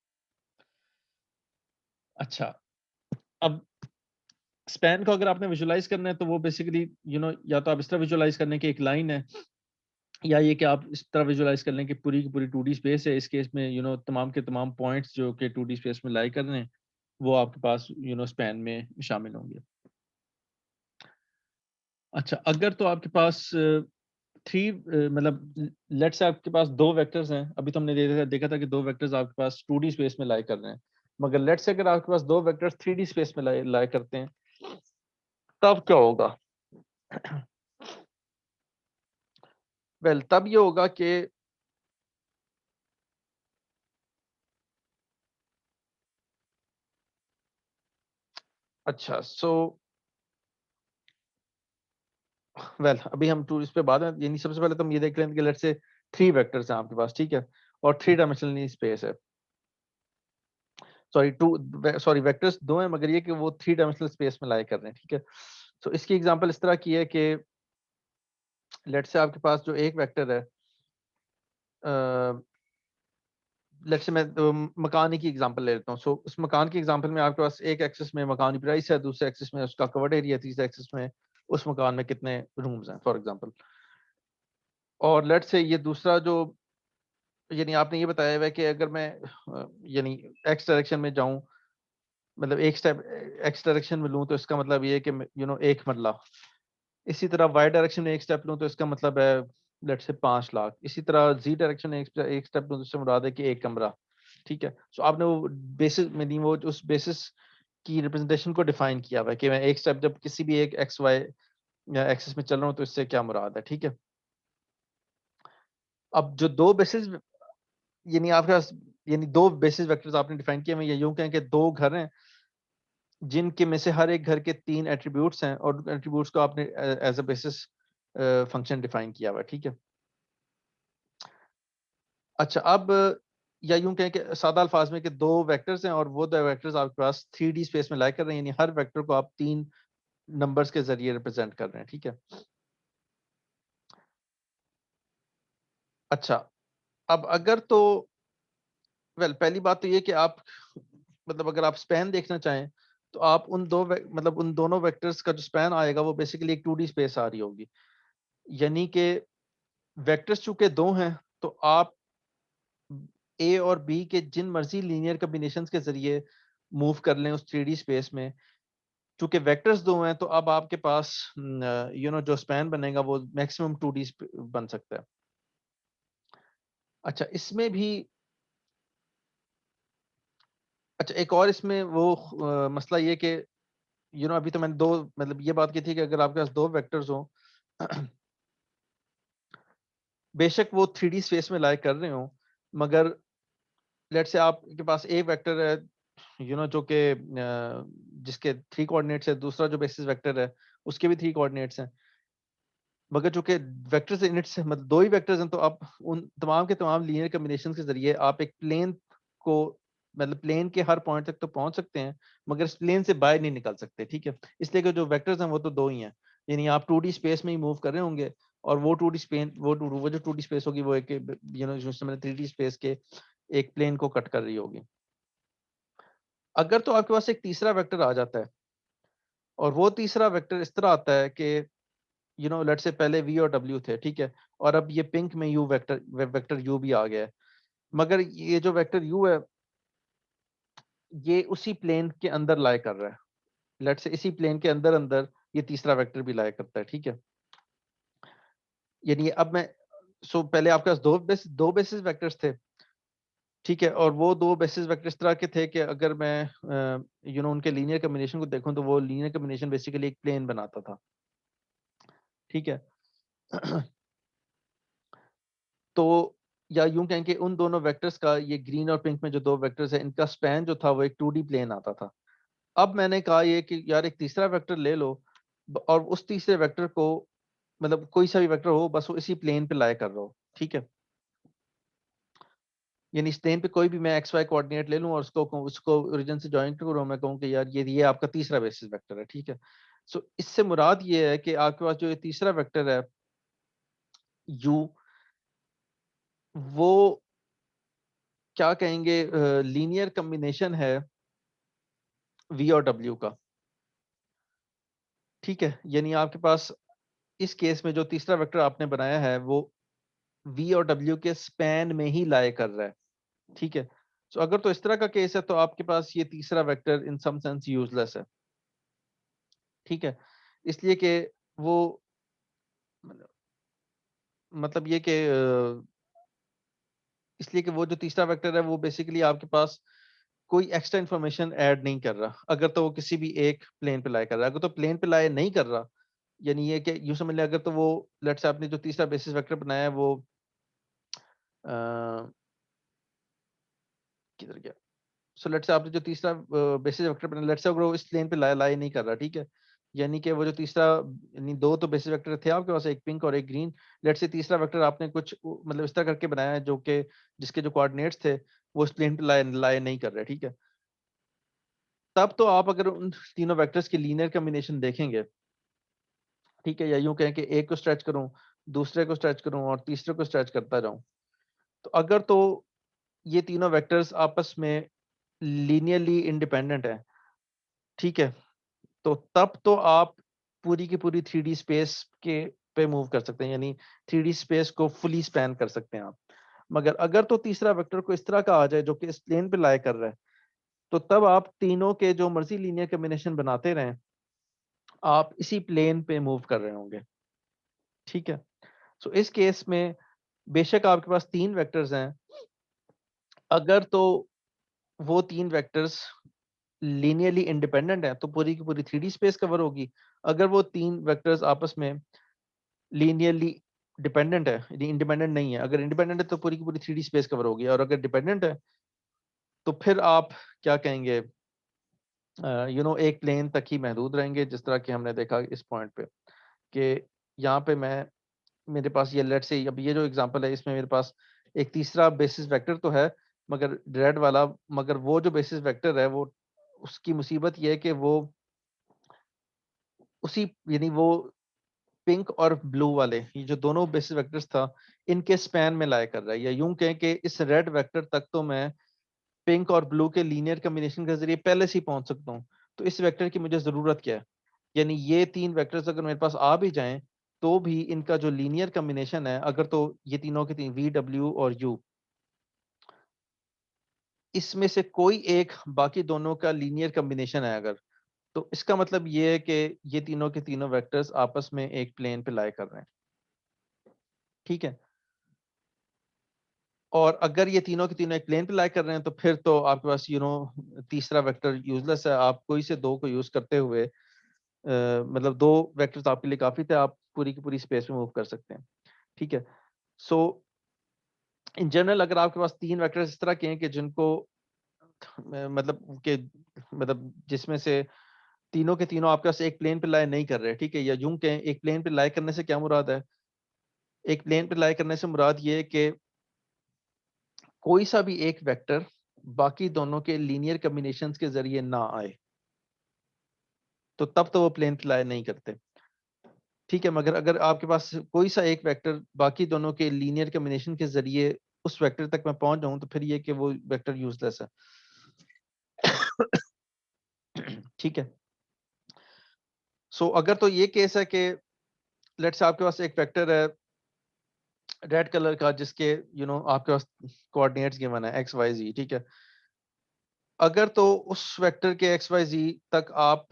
[SPEAKER 1] अच्छा, अब स्पैन को अगर आपने विजुलाइज करना है तो वो बेसिकली या तो आप इस तरह विजुलाइज करने की एक लाइन है, या ये कि आप इस तरह विजुलाइज कर लें कि पूरी की पूरी 2D स्पेस है, इस केस में तमाम के तमाम पॉइंट्स जो कि 2D स्पेस में लाई कर रहे हैं वो आपके पास स्पैन में शामिल होंगे। अच्छा, अगर तो आपके पास थ्री मतलब लेट से आपके पास दो वेक्टर्स हैं, अभी तो हमने देखा था कि दो वेक्टर्स आपके पास 2D स्पेस में लाई कर रहे हैं, मगर लेट से अगर आपके पास दो वेक्टर्स 3D स्पेस में लाई करते हैं तब क्या होगा? वेल तब ये होगा कि अच्छा सो वेल अभी हम टू इस पे बाद में, यानी सबसे पहले तो हम ये देख लें कि लेट से थ्री वेक्टर्स हैं आपके पास, ठीक है, और थ्री डायमेंशनल स्पेस है, सॉरी टू, सॉरी वेक्टर्स दो हैं मगर ये कि वो थ्री डायमेंशनल स्पेस में लाई कर रहे हैं, ठीक है। तो इसकी एग्जांपल इस तरह की है कि लेट से आपके पास जो एक वेक्टर है, लेट से मैं मकान की एग्जांपल ले लेता हूँ। सो उस मकान की एग्जांपल में आपके पास एक एक्सिस में मकान की प्राइस है, दूसरे एक्सिस में उसका कवर्ड एरिया, तीसरे एक्सिस में उस मकान में कितने रूम्स हैं फॉर एग्जांपल। और लेट से ये दूसरा जो, यानी आपने ये बताया हुआ है कि अगर मैं यानी एक्स डायरेक्शन में जाऊं, मतलब एक स्टेप एक्स डायरेक्शन में लूं तो इसका मतलब ये है कि एक मरला, इसी तरह वाई डायरेक्शन में एक स्टेप लूं तो इसका मतलब है लेट से 5 लाख, इसी तरह जी डायरेक्शन में एक स्टेप लूं तो इससे मुराद है कि एक कमरा, ठीक है। सो आपने वो बेसिस में नहीं, वो उस बेसिस की रिप्रेजेंटेशन को डिफाइन किया हुआ है कि मैं एक स्टेप जब किसी भी एक एक्स वाई या एक्सिस में चल रहा हूँ तो इससे क्या मुराद है, ठीक है। अब जो दो बेसिस, यानी आपके पास, यानी दो बेसिस वेक्टर्स आपने डिफाइन किए, मैं ये यूं कहें कि दो घर हैं जिनके में से हर एक घर के तीन एट्रीब्यूट्स हैं और एट्रीब्यूट्स को आपने as a basis function define किया हुआ है, ठीक है। अच्छा अब या यूं कहें कि सादा अल्फाज में कि दो वेक्टर्स हैं और वो दो वेक्टर्स आपके पास 3D स्पेस में लाई कर रहे हैं, यानी हर वेक्टर को आप तीन नंबर्स के जरिए रिप्रेजेंट कर रहे हैं, ठीक है। अच्छा अब अगर तो वेल पहली बात तो ये कि आप, मतलब अगर आप स्पैन देखना चाहें तो आप उन मतलब उन दोनों वेक्टर्स का जो स्पैन आएगा वो बेसिकली एक 2D स्पेस आ रही होगी, यानी कि वेक्टर्स चूंकि दो हैं तो आप ए और बी के जिन मर्जी लीनियर कॉम्बिनेशन के जरिए मूव कर लें उस 3D स्पेस में, चूंकि वेक्टर्स दो हैं तो अब आपके पास जो स्पैन बनेगा वो मैक्सिमम 2D बन सकता है। अच्छा इसमें भी, अच्छा एक और इसमें वो मसला ये कि अभी तो मैंने दो, मतलब ये बात की थी कि अगर आपके पास दो वेक्टर्स हो बेशक वो 3D स्पेस में लाई कर रहे हो, मगर लेट से आपके पास एक वेक्टर है जो कि जिसके थ्री कोऑर्डिनेट्स है, दूसरा जो बेसिस वेक्टर है उसके भी थ्री कोऑर्डिनेट्स हैं, मगर चूंकि वेक्टर्स इनिट से मतलब दो ही वेक्टर्स हैं तो आप उन तमाम के तमाम लीनियर कॉम्बिनेशन के जरिए आप एक प्लेन को, मतलब प्लेन के हर पॉइंट तक तो पहुंच सकते हैं मगर इस प्लेन से बाहर नहीं निकल सकते, ठीक है। इसलिए कि जो वेक्टर्स हैं वो तो दो ही हैं, यानी आप 2D स्पेस में ही मूव कर रहे होंगे और वो 2D स्पेस, वो जो 2D स्पेस होगी वो एक जो 3D स्पेस के एक प्लेन को कट कर रही होगी। अगर तो आपके पास एक तीसरा वेक्टर आ जाता है और वो तीसरा वेक्टर इस तरह आता है कि लेट से पहले वी और डब्ल्यू थे, ठीक है, और अब ये पिंक में यू वेक्टर वेक्टर यू भी आ गया है, मगर ये जो वेक्टर यू है ये उसी प्लेन के अंदर लाई कर रहा है, लेट से इसी प्लेन के अंदर अंदर ये तीसरा वेक्टर भी लाई करता है, ठीक है। यानी अब मैं, सो पहले आपके पास दो बेसिस वेक्टर्स थे, ठीक है, और वो दो बेसिस वेक्टर इस तरह के थे कि अगर मैं उनके लीनियर कॉम्बिनेशन को देखूं तो वो लीनियर कॉम्बिनेशन बेसिकली एक प्लेन बनाता था, ठीक है। तो या यूं कहें कि उन दोनों वेक्टर्स का, ये ग्रीन और पिंक में जो दो वेक्टर्स है इनका स्पैन जो था वो एक 2D प्लेन आता था। अब मैंने कहा ये कि यार एक तीसरा वेक्टर ले लो और उस तीसरे वेक्टर को, मतलब कोई सा भी वेक्टर हो बस वो इसी प्लेन पे लाई कर रहा हो, ठीक है। यानी इस प्लेन पे कोई भी मैं एक्स वाई कोऑर्डिनेट ले लूं और उसको उसको ओरिजिन से ज्वाइन करूं, मैं कहूं कि यार ये आपका तीसरा बेसिस वेक्टर है, ठीक है। सो इससे मुराद ये है कि आपके पास जो ये तीसरा वेक्टर है यू, वो क्या कहेंगे, लीनियर कॉम्बिनेशन है वी और डब्ल्यू का, ठीक है। यानी आपके पास इस केस में जो तीसरा वेक्टर आपने बनाया है वो वी और डब्ल्यू के स्पैन में ही लाई कर रहा है, ठीक है। तो अगर तो इस तरह का केस है तो आपके पास ये तीसरा वेक्टर इन सम सेंस यूजलेस है, ठीक है, इसलिए कि वो मतलब ये कि इसलिए कि वो जो तीसरा वेक्टर है वो बेसिकली आपके पास कोई एक्स्ट्रा इन्फॉर्मेशन ऐड नहीं कर रहा, अगर तो वो किसी भी एक प्लेन पे लाई कर रहा है। अगर तो प्लेन पे लाई नहीं कर रहा, यानी ये कि यूं समझ लें, अगर तो वो लेट्स से आपने जो तीसरा बेसिस वेक्टर बनाया है वो अ, किधर गया, सो लेट्स से आपने जो तीसरा बेसिस वेक्टर बनाया, लेट्स से अगर वो इस प्लेन पे लाई लाई नहीं कर रहा, ठीक है, यानी कि वो जो तीसरा, यानी दो तो बेसिस वेक्टर थे आपके पास, एक पिंक और एक ग्रीन। लेट्स से तीसरा वेक्टर आपने कुछ मतलब इस तरह करके बनाया है जो कि जिसके जो कोऑर्डिनेट्स थे वो इस प्लेन पे लाई लाई नहीं कर रहे, ठीक है। तब तो आप अगर उन तीनों वेक्टर्स की लीनियर कॉम्बिनेशन देखेंगे, ठीक है, या यूं कहें कि एक को स्ट्रेच करूं, दूसरे को स्ट्रेच करूं और तीसरे को स्ट्रेच करता जाऊं, तो अगर तो ये तीनों वेक्टर्स आपस में लीनियरली इंडिपेंडेंट है, ठीक है, तो तब तो आप पूरी की पूरी थ्री डी स्पेस के पे मूव कर सकते हैं, यानी थ्री डी स्पेस को फुली स्पैन कर सकते हैं आप। मगर अगर तो तीसरा वेक्टर को इस तरह का आ जाए जो कि इस प्लेन पे लाई कर रहा है, तो तब आप तीनों के जो मर्जी लीनियर कॉम्बिनेशन बनाते रहें, आप इसी प्लेन पे मूव कर रहे होंगे, ठीक है। सो इस केस में बेशक आपके पास तीन वेक्टर्स हैं, अगर तो वो तीन वेक्टर्स लीनियरली इंडिपेंडेंट है तो पूरी की पूरी थ्री डी स्पेस कवर होगी। अगर वो तीन वेक्टर्स आपस में लीनियरली डिपेंडेंट है, यदि इंडिपेंडेंट नहीं है, अगर इंडिपेंडेंट है तो पूरी की पूरी थ्री डी स्पेस कवर होगी, और अगर डिपेंडेंट है तो फिर आप क्या कहेंगे, एक प्लेन तक ही महदूद रहेंगे, जिस तरह कि हमने देखा इस पॉइंट पे कि यहाँ पे मेरे पास ये लेट से, अब ये जो एग्जांपल है इसमें मेरे पास एक तीसरा बेसिस वेक्टर तो है, मगर रेड वाला, मगर वो जो बेसिस वेक्टर है वो, उसकी मुसीबत ये है कि वो उसी, यानी वो पिंक और ब्लू वाले, ये जो दोनों बेसिस वेक्टर्स था, इनके स्पैन में लाया कर रहा है, या यूं कहें कि इस रेड वेक्टर तक तो मैं पिंक और ब्लू के लीनियर कॉम्बिनेशन के जरिए पहले से ही पहुंच सकता हूँ। तो इस वेक्टर की मुझे जरूरत क्या है, यानी ये तीन वेक्टर्स अगर मेरे पास आ भी जाएं तो भी इनका जो लीनियर कॉम्बिनेशन है, अगर तो ये तीनों के तीन वी डब्ल्यू और यू, इसमें से कोई एक बाकी दोनों का लीनियर कॉम्बिनेशन है अगर, तो इसका मतलब ये है कि ये तीनों के तीनों वेक्टर्स आपस में एक प्लेन पे लाई कर रहे हैं, ठीक है। और अगर ये तीनों के तीनों एक प्लेन पे लाई कर रहे हैं तो फिर तो आपके पास तीसरा वेक्टर यूजलेस है, आप कोई से दो को यूज करते हुए मतलब दो वेक्टर्स आपके लिए काफी थे, आप पूरी की पूरी स्पेस में मूव कर सकते हैं, ठीक है। सो इन जनरल अगर आपके पास तीन वेक्टर्स इस तरह के हैं कि जिनको मतलब के मतलब जिसमें से तीनों के तीनों आपके पास एक प्लेन पे लाई नहीं कर रहे, ठीक है, या यूं कहें एक प्लेन पे लाई करने से क्या मुराद है, एक प्लेन पे लाई करने से मुराद ये है कि कोई सा भी एक वेक्टर बाकी दोनों के लीनियर कॉम्बिनेशंस के जरिए ना आए, तो तब तो वो प्लेन पे लाई नहीं करते, ठीक है। मगर अगर आपके पास कोई सा एक वेक्टर बाकी दोनों के लीनियर कॉम्बिनेशन के जरिए उस वेक्टर तक मैं पहुंच जाऊं, तो फिर ये कि वो वेक्टर यूजलेस है। ठीक है। सो अगर तो ये केस है कि लेट्स से आपके पास एक वेक्टर है रेड कलर का जिसके आपके पास कोऑर्डिनेट्स गिवन है एक्स वाई जी, ठीक है। अगर तो उस वेक्टर के एक्स वाई जी तक आप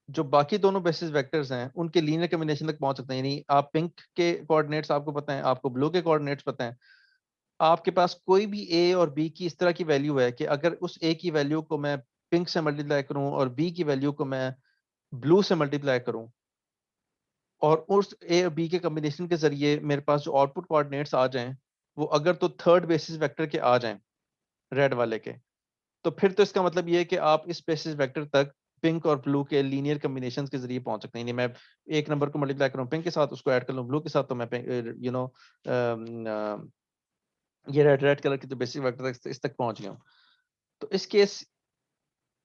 [SPEAKER 1] जो बाकी दोनों बेसिस वेक्टर्स हैं उनके लीनियर कॉम्बिनेशन तक पहुंच सकते हैं, यानी आप पिंक के कोऑर्डिनेट्स आपको पता है, आपको ब्लू के कोऑर्डिनेट्स पता है, आपके पास कोई भी ए और बी की इस तरह की वैल्यू है कि अगर उस ए की वैल्यू को मैं पिंक से मल्टीप्लाई करूं और बी की वैल्यू को मैं ब्लू से मल्टीप्लाई करूं, और उस ए और बी के कॉम्बिनेशन के जरिए मेरे पास जो आउटपुट कोऑर्डिनेट्स आ जाएं वो अगर तो थर्ड बेसिस वेक्टर के आ जाएं रेड वाले के, तो फिर तो इसका मतलब ये है कि आप इस बेसिस वेक्टर तक पिंक और ब्लू के लीनियर कॉम्बिनेशंस के जरिए पहुंच सकते हैं, यानी मैं एक नंबर को मल्टीप्लाई करूं पिंक के साथ, उसको ऐड कर लूं ब्लू के साथ, तो मैं ये रेड रेड कलर की जो बेसिक वेक्टर तक इस तक पहुंच गया हूं। तो इस केस,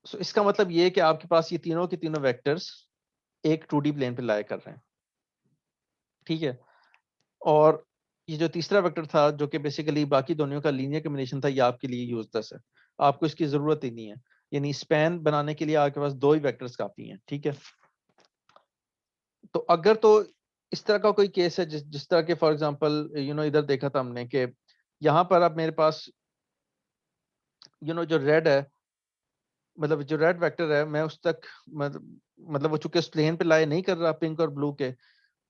[SPEAKER 1] सो इसका मतलब ये है कि आपके पास ये तीनों के तीनों वेक्टर्स एक 2D प्लेन पे लाई कर रहे हैं, ठीक है। और ये जो तीसरा वेक्टर था जो कि बेसिकली बाकी दोनों का लीनियर कॉम्बिनेशन था, ये आपके लिए यूजलेस है, आपको इसकी जरूरत ही नहीं है, यानी स्पैन बनाने के लिए आपके पास दो ही वेक्टर्स काफी हैं, ठीक है। तो अगर तो इस तरह का कोई केस है जिस तरह के फॉर एग्जांपल इधर देखा था हमने कि यहाँ पर अब मेरे पास जो रेड है, मतलब जो रेड वेक्टर है मैं उस तक मतलब वो चूंकि उस प्लेन पे लाई नहीं कर रहा पिंक और ब्लू के,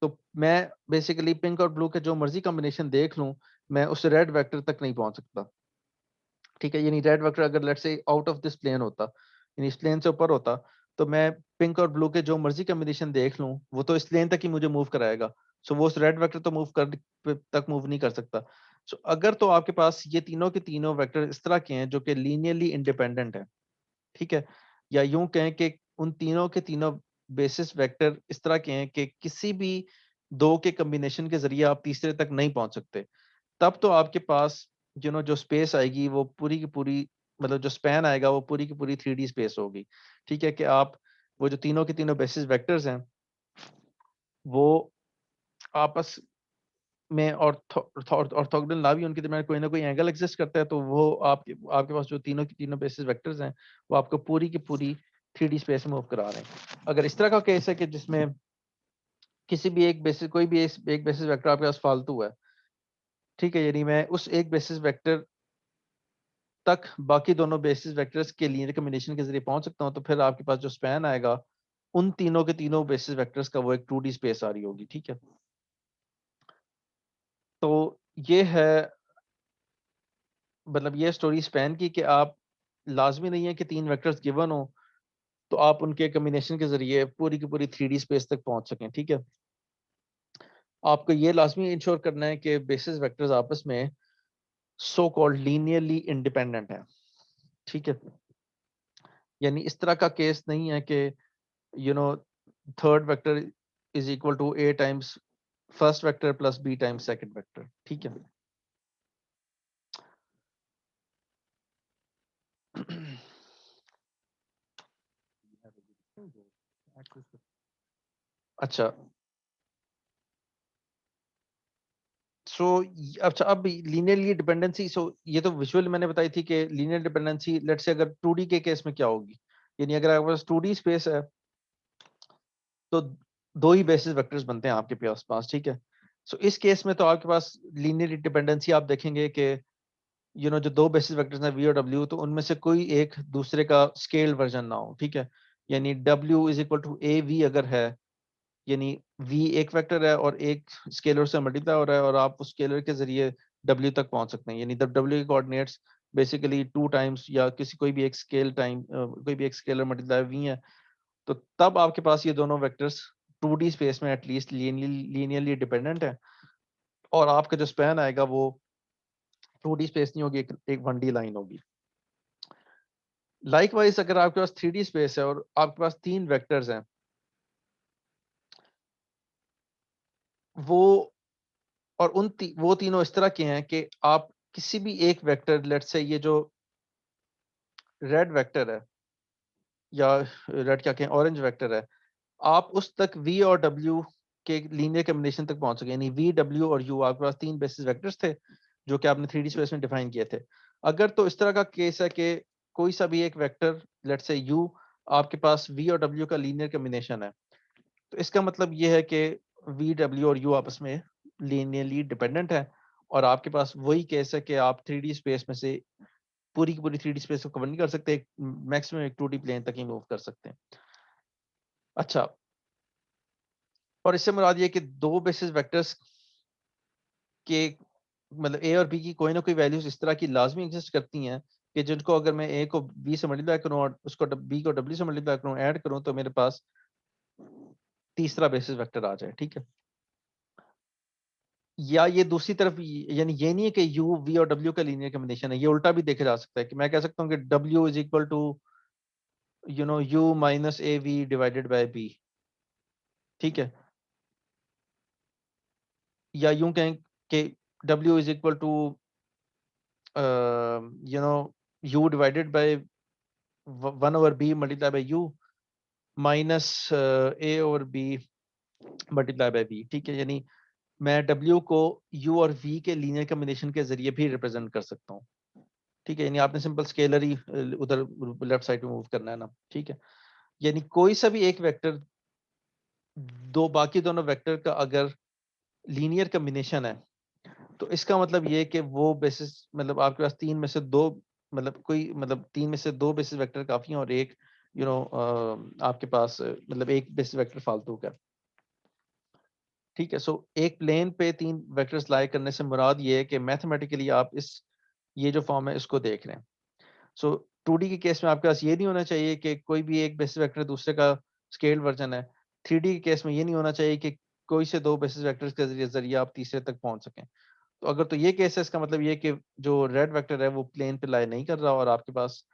[SPEAKER 1] तो मैं बेसिकली पिंक और ब्लू के जो मर्जी कॉम्बिनेशन देख लूं, मैं उस रेड वेक्टर तक नहीं पहुंच सकता। ठीक है, यानी रेड वेक्टर अगर let's say out of this plane होता, यानी इस प्लेन से ऊपर होता, तो मैं पिंक और ब्लू के जो मर्जी कॉम्बिनेशन देख लूं, वो तो इस प्लेन तक ही मुझे मूव कराएगा। सो वो उस रेड वेक्टर तो मूव कर तक मूव नहीं कर सकता। सो अगर तो आपके पास ये तीनों के तीनों वेक्टर इस तरह के हैं जो कि लीनियरली इंडिपेंडेंट है, ठीक है, या यूं कहें कि उन तीनों के तीनों बेसिस वेक्टर इस तरह के हैं कि किसी भी दो के कॉम्बिनेशन के जरिए आप तीसरे तक नहीं पहुंच सकते, तब तो आपके पास जो स्पेस आएगी वो पूरी की पूरी, मतलब जो स्पैन आएगा वो पूरी की पूरी 3D स्पेस होगी। ठीक है, कि आप वो जो तीनों के तीनों बेसिस वेक्टर्स हैं वो आपस में ऑर्थोगोनल ना भी उनके दरमियान कोई ना कोई एंगल एग्जिस्ट करता है, तो वो आपके आपके पास जो तीनों की तीनों बेसिस वेक्टर्स हैं वो आपको पूरी की पूरी 3D स्पेस में मूव करा रहे हैं। अगर इस तरह का केस है कि जिसमें किसी भी एक बेसिस, कोई भी एक बेसिस वेक्टर आपके पास फालतू है, ठीक है, यानी मैं उस एक बेसिस वेक्टर तक बाकी दोनों बेसिस वेक्टर्स के लीनियर कॉम्बिनेशन के जरिए पहुंच सकता हूं, तो फिर आपके पास जो स्पैन आएगा उन तीनों के तीनों बेसिस वेक्टर्स का वो एक 2D स्पेस आ रही होगी। ठीक है, तो ये है, मतलब ये स्टोरी स्पैन की, कि आप लाजमी नहीं है कि तीन वेक्टर्स गिवन हो तो आप उनके कॉम्बिनेशन के जरिए पूरी की पूरी 3D स्पेस तक पहुंच सकें। ठीक है, आपको ये लाजमी इंश्योर करना है कि बेसिस वेक्टर्स आपस में सो कॉल्ड लीनियरली इंडिपेंडेंट है। ठीक है, यानी इस तरह का केस नहीं है कि you know third vector is equal to a times first vector plus b times second vector. ठीक है। अच्छा, सो अच्छा, अब लीनियरली डिपेंडेंसी, सो ये तो विजुअल मैंने बताई थी कि लीनियर डिपेंडेंसी लेट्स से अगर 2D के केस में क्या होगी, यानी अगर आपके पास 2D स्पेस है तो दो ही बेसिस वेक्टर्स बनते हैं आपके पास। ठीक है, सो इस केस में तो आपके पास लीनियर डिपेंडेंसी आप देखेंगे कि जो दो बेसिस वेक्टर्स हैं वी और डब्ल्यू, तो उनमें से कोई एक दूसरे का स्केल वर्जन ना हो। ठीक है, यानी डब्ल्यू is equal to a v अगर है, यानी वी एक वेक्टर है और एक स्केलर से मल्टीप्लाई हो रहा है और आप उस स्केलर के जरिए डब्ल्यू तक पहुंच सकते हैं, यानी जब डब्ल्यू के कोऑर्डिनेट्स बेसिकली 2 टाइम्स या किसी कोई भी एक स्केल टाइम कोई भी एक स्केलर मल्टीप्लाई वी है, तो तब आपके पास ये दोनों वेक्टर्स 2D स्पेस में एटलीस्ट लीनियरली डिपेंडेंट है, और आपका जो स्पैन आएगा वो 2D स्पेस नहीं होगी, एक 1D लाइन होगी। लाइकवाइज अगर आपके पास 3D स्पेस है और आपके पास तीन वेक्टर्स हैं, वो और वो तीनों इस तरह के हैं कि आप किसी भी एक वेक्टर, लेट्स से ये जो रेड वेक्टर है या रेड क्या कहें ऑरेंज वेक्टर है, आप उस तक v और w के लीनियर कॉम्बिनेशन तक पहुंच सके, यानी v w और u आपके पास तीन बेसिस वेक्टर्स थे जो कि आपने 3D स्पेस में डिफाइन किए थे। अगर तो इस तरह का केस है कि कोई सा भी एक वेक्टर लेट्स से u आपके पास v और w का लीनियर कॉम्बिनेशन है, तो इसका मतलब ये है कि v w और u आपस में लीनियरली डिपेंडेंट है, और आपके पास वही केस है कि आप 3D स्पेस में से पूरी की पूरी 3D स्पेस को कवर नहीं कर सकते, मैक्सिमम एक 2D प्लेन तक ही मूव कर सकते हैं। अच्छा, और इससे मुराद ये कि दो बेसिस वेक्टर्स के मतलब ए और बी की कोई ना कोई वैल्यूज इस तरह की लाजमी एग्जिस्ट करती हैं कि जिनको अगर मैं ए को बी से मल्टीप्लाई करूं और उसको बी को डब्ल्यू से मल्टीप्लाई करूं, ऐड करूं, तो मेरे पास तीसरा बेसिस वेक्टर आ जाए। ठीक है, या ये दूसरी तरफ यानी ये नहीं है कि यू वी और डब्ल्यू का लीनियर कॉम्बिनेशन है, ये उल्टा भी देखा जा सकता है कि मैं कह सकता हूँ कि डब्ल्यू is equal to u minus a v divided by b. ठीक है, या यूं कहें कि डब्ल्यू is equal to u divided by 1/b multiply by u minus a over b multiply by b. ठीक है, यानी मैं W को U और V के लीनियर कॉम्बिनेशन के जरिए भी रिप्रेजेंट कर सकता हूँ। ठीक है, यानी आपने सिंपल स्केलर ही उधर लेफ्ट साइड में मूव करना है ना। ठीक है, यानी कोई सा भी एक वेक्टर दो बाकी दोनों वेक्टर का अगर लीनियर कॉम्बिनेशन है, तो इसका मतलब ये है कि वो बेसिस, मतलब आपके पास तीन में से दो, मतलब कोई मतलब तीन में से दो बेसिस वेक्टर काफी हैं और एक आपके पास मतलब एक बेसिस वेक्टर फालतू का। ठीक है। सो एक प्लेन पे 3 वेक्टर्स लाई करने से मुराद ये है कि मैथमेटिकली आप इस ये जो फॉर्म है इसको देख रहे हैं। सो 2D के केस में आपके पास ये नहीं होना चाहिए कि कोई भी एक बेसिस वेक्टर दूसरे का स्केल्ड वर्जन है। 3D के केस में ये नहीं होना चाहिए कि कोई से 2 बेसिस वेक्टर्स के ज़रिए आप तीसरे तक पहुँच सकें। तो अगर तो ये केस है, इसका मतलब ये कि जो रेड वेक्टर है वो प्लेन पे लाई नहीं कर रहा और आपके पास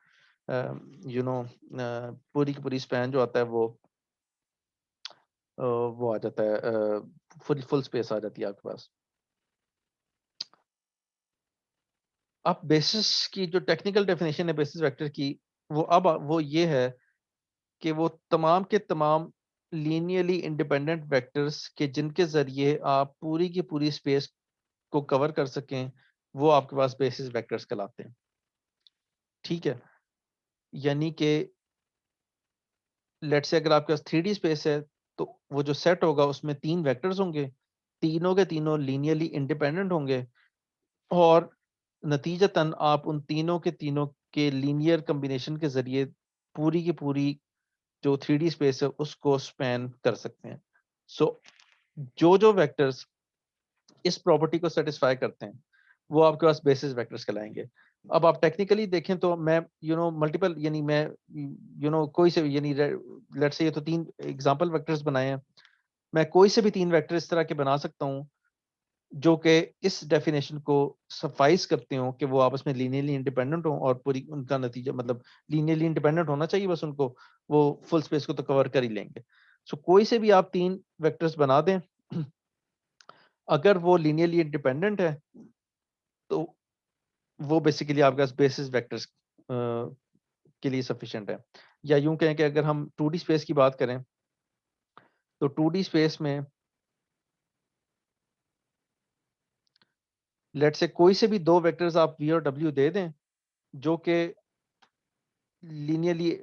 [SPEAKER 1] पूरी की पूरी स्पैन जो आता है वो आ जाता है, फुल फुल स्पेस आ जाती है आपके पास। अब बेसिस की जो टेक्निकल डेफिनेशन है बेसिस वेक्टर की, वो ये है कि वो तमाम के तमाम लीनियरली इंडिपेंडेंट वेक्टर्स के जिनके ज़रिए आप पूरी की पूरी स्पेस को कवर कर सकें, वो आपके पास बेसिस वेक्टर्स कहलाते हैं। ठीक है? यानी कि लेट्स से अगर आपके पास 3D स्पेस है, तो वो जो सेट होगा उसमें 3 वेक्टर्स होंगे, तीनों के तीनों लीनियरली इंडिपेंडेंट होंगे और नतीजतन आप उन तीनों के तीनों के लीनियर कॉम्बिनेशन के ज़रिए पूरी की पूरी जो 3D स्पेस है उसको स्पैन कर सकते हैं। सो जो वेक्टर्स इस प्रॉपर्टी को सेटिस्फाई करते हैं, वो आपके पास बेसिस वेक्टर्स कहलाएँगे। अब आप टेक्निकली देखें तो मैं मल्टीपल यानी मैं कोई से यानी लेट्स से ये तो 3 एग्जांपल वेक्टर्स बनाए हैं। मैं कोई से भी 3 वेक्टर इस तरह के बना सकता हूँ, जो कि इस डेफिनिशन को सफाइस करते हों कि वो आपस में लीनियरली इंडिपेंडेंट हों और पूरी उनका नतीजा मतलब लीनियरली इंडिपेंडेंट होना चाहिए बस उनको, वो फुल स्पेस को तो कवर कर ही लेंगे। सो कोई से भी आप 3 वेक्टर्स बना दें, अगर वो लीनियरली इंडिपेंडेंट है, तो वो बेसिकली आपके पास बेसिस वेक्टर्स के लिए सफिशिएंट है। या यूँ कहें कि अगर हम 2D स्पेस की बात करें, तो 2D स्पेस में लेट्स से कोई से भी 2 वेक्टर्स आप v और w दे दें, जो कि लीनियरली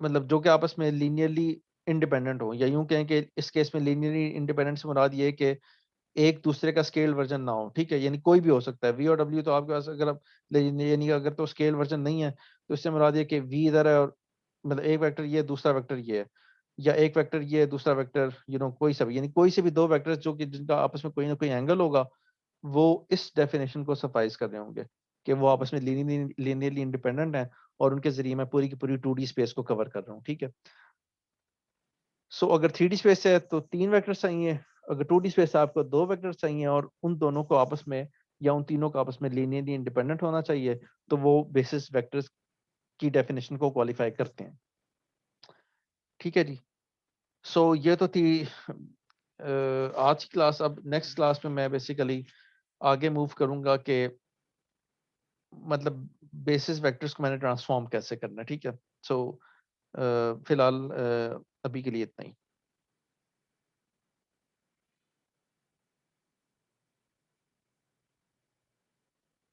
[SPEAKER 1] मतलब जो कि आपस में लीनियरली इंडिपेंडेंट हो, या यूँ कहें कि इस केस में लीनियरली इंडिपेंडेंट से मुराद ये है कि एक दूसरे का स्केल वर्जन ना हो, ठीक है? यानी कोई भी हो सकता है, v और w तो आपके पास अगर आप यानी अगर तो स्केल वर्जन नहीं है, तो इससे मुराद ये कि v इधर है और मतलब एक वेक्टर ये है, दूसरा वेक्टर ये है, या एक वेक्टर ये है, दूसरा वेक्टर कोई सा भी, यानी कोई से भी 2 वेक्टर्स जो कि जिनका आपस में कोई ना कोई एंगल होगा, वो इस डेफिनिशन को सफाइस कर रहे होंगे कि वो आपस में लीनियरली इंडिपेंडेंट हैं और उनके ज़रिए मैं पूरी की पूरी 2D स्पेस को कवर कर रहा हूँ, ठीक है? सो अगर 3D स्पेस है तो 3 वेक्टर्स चाहिए, अगर 2D स्पेस है आपको 2 वेक्टर्स चाहिए और उन दोनों को आपस में या उन तीनों को आपस में लीनियरली इंडिपेंडेंट होना चाहिए, तो वो बेसिस वेक्टर्स की डेफिनिशन को क्वालिफाई करते हैं। ठीक है जी। सो ये तो थी आज की क्लास। अब नेक्स्ट क्लास में मैं बेसिकली आगे मूव करूँगा कि मतलब बेसिस वेक्टर्स को मैंने ट्रांसफॉर्म कैसे करना है, ठीक है? सो फिलहाल अभी के लिए इतना ही।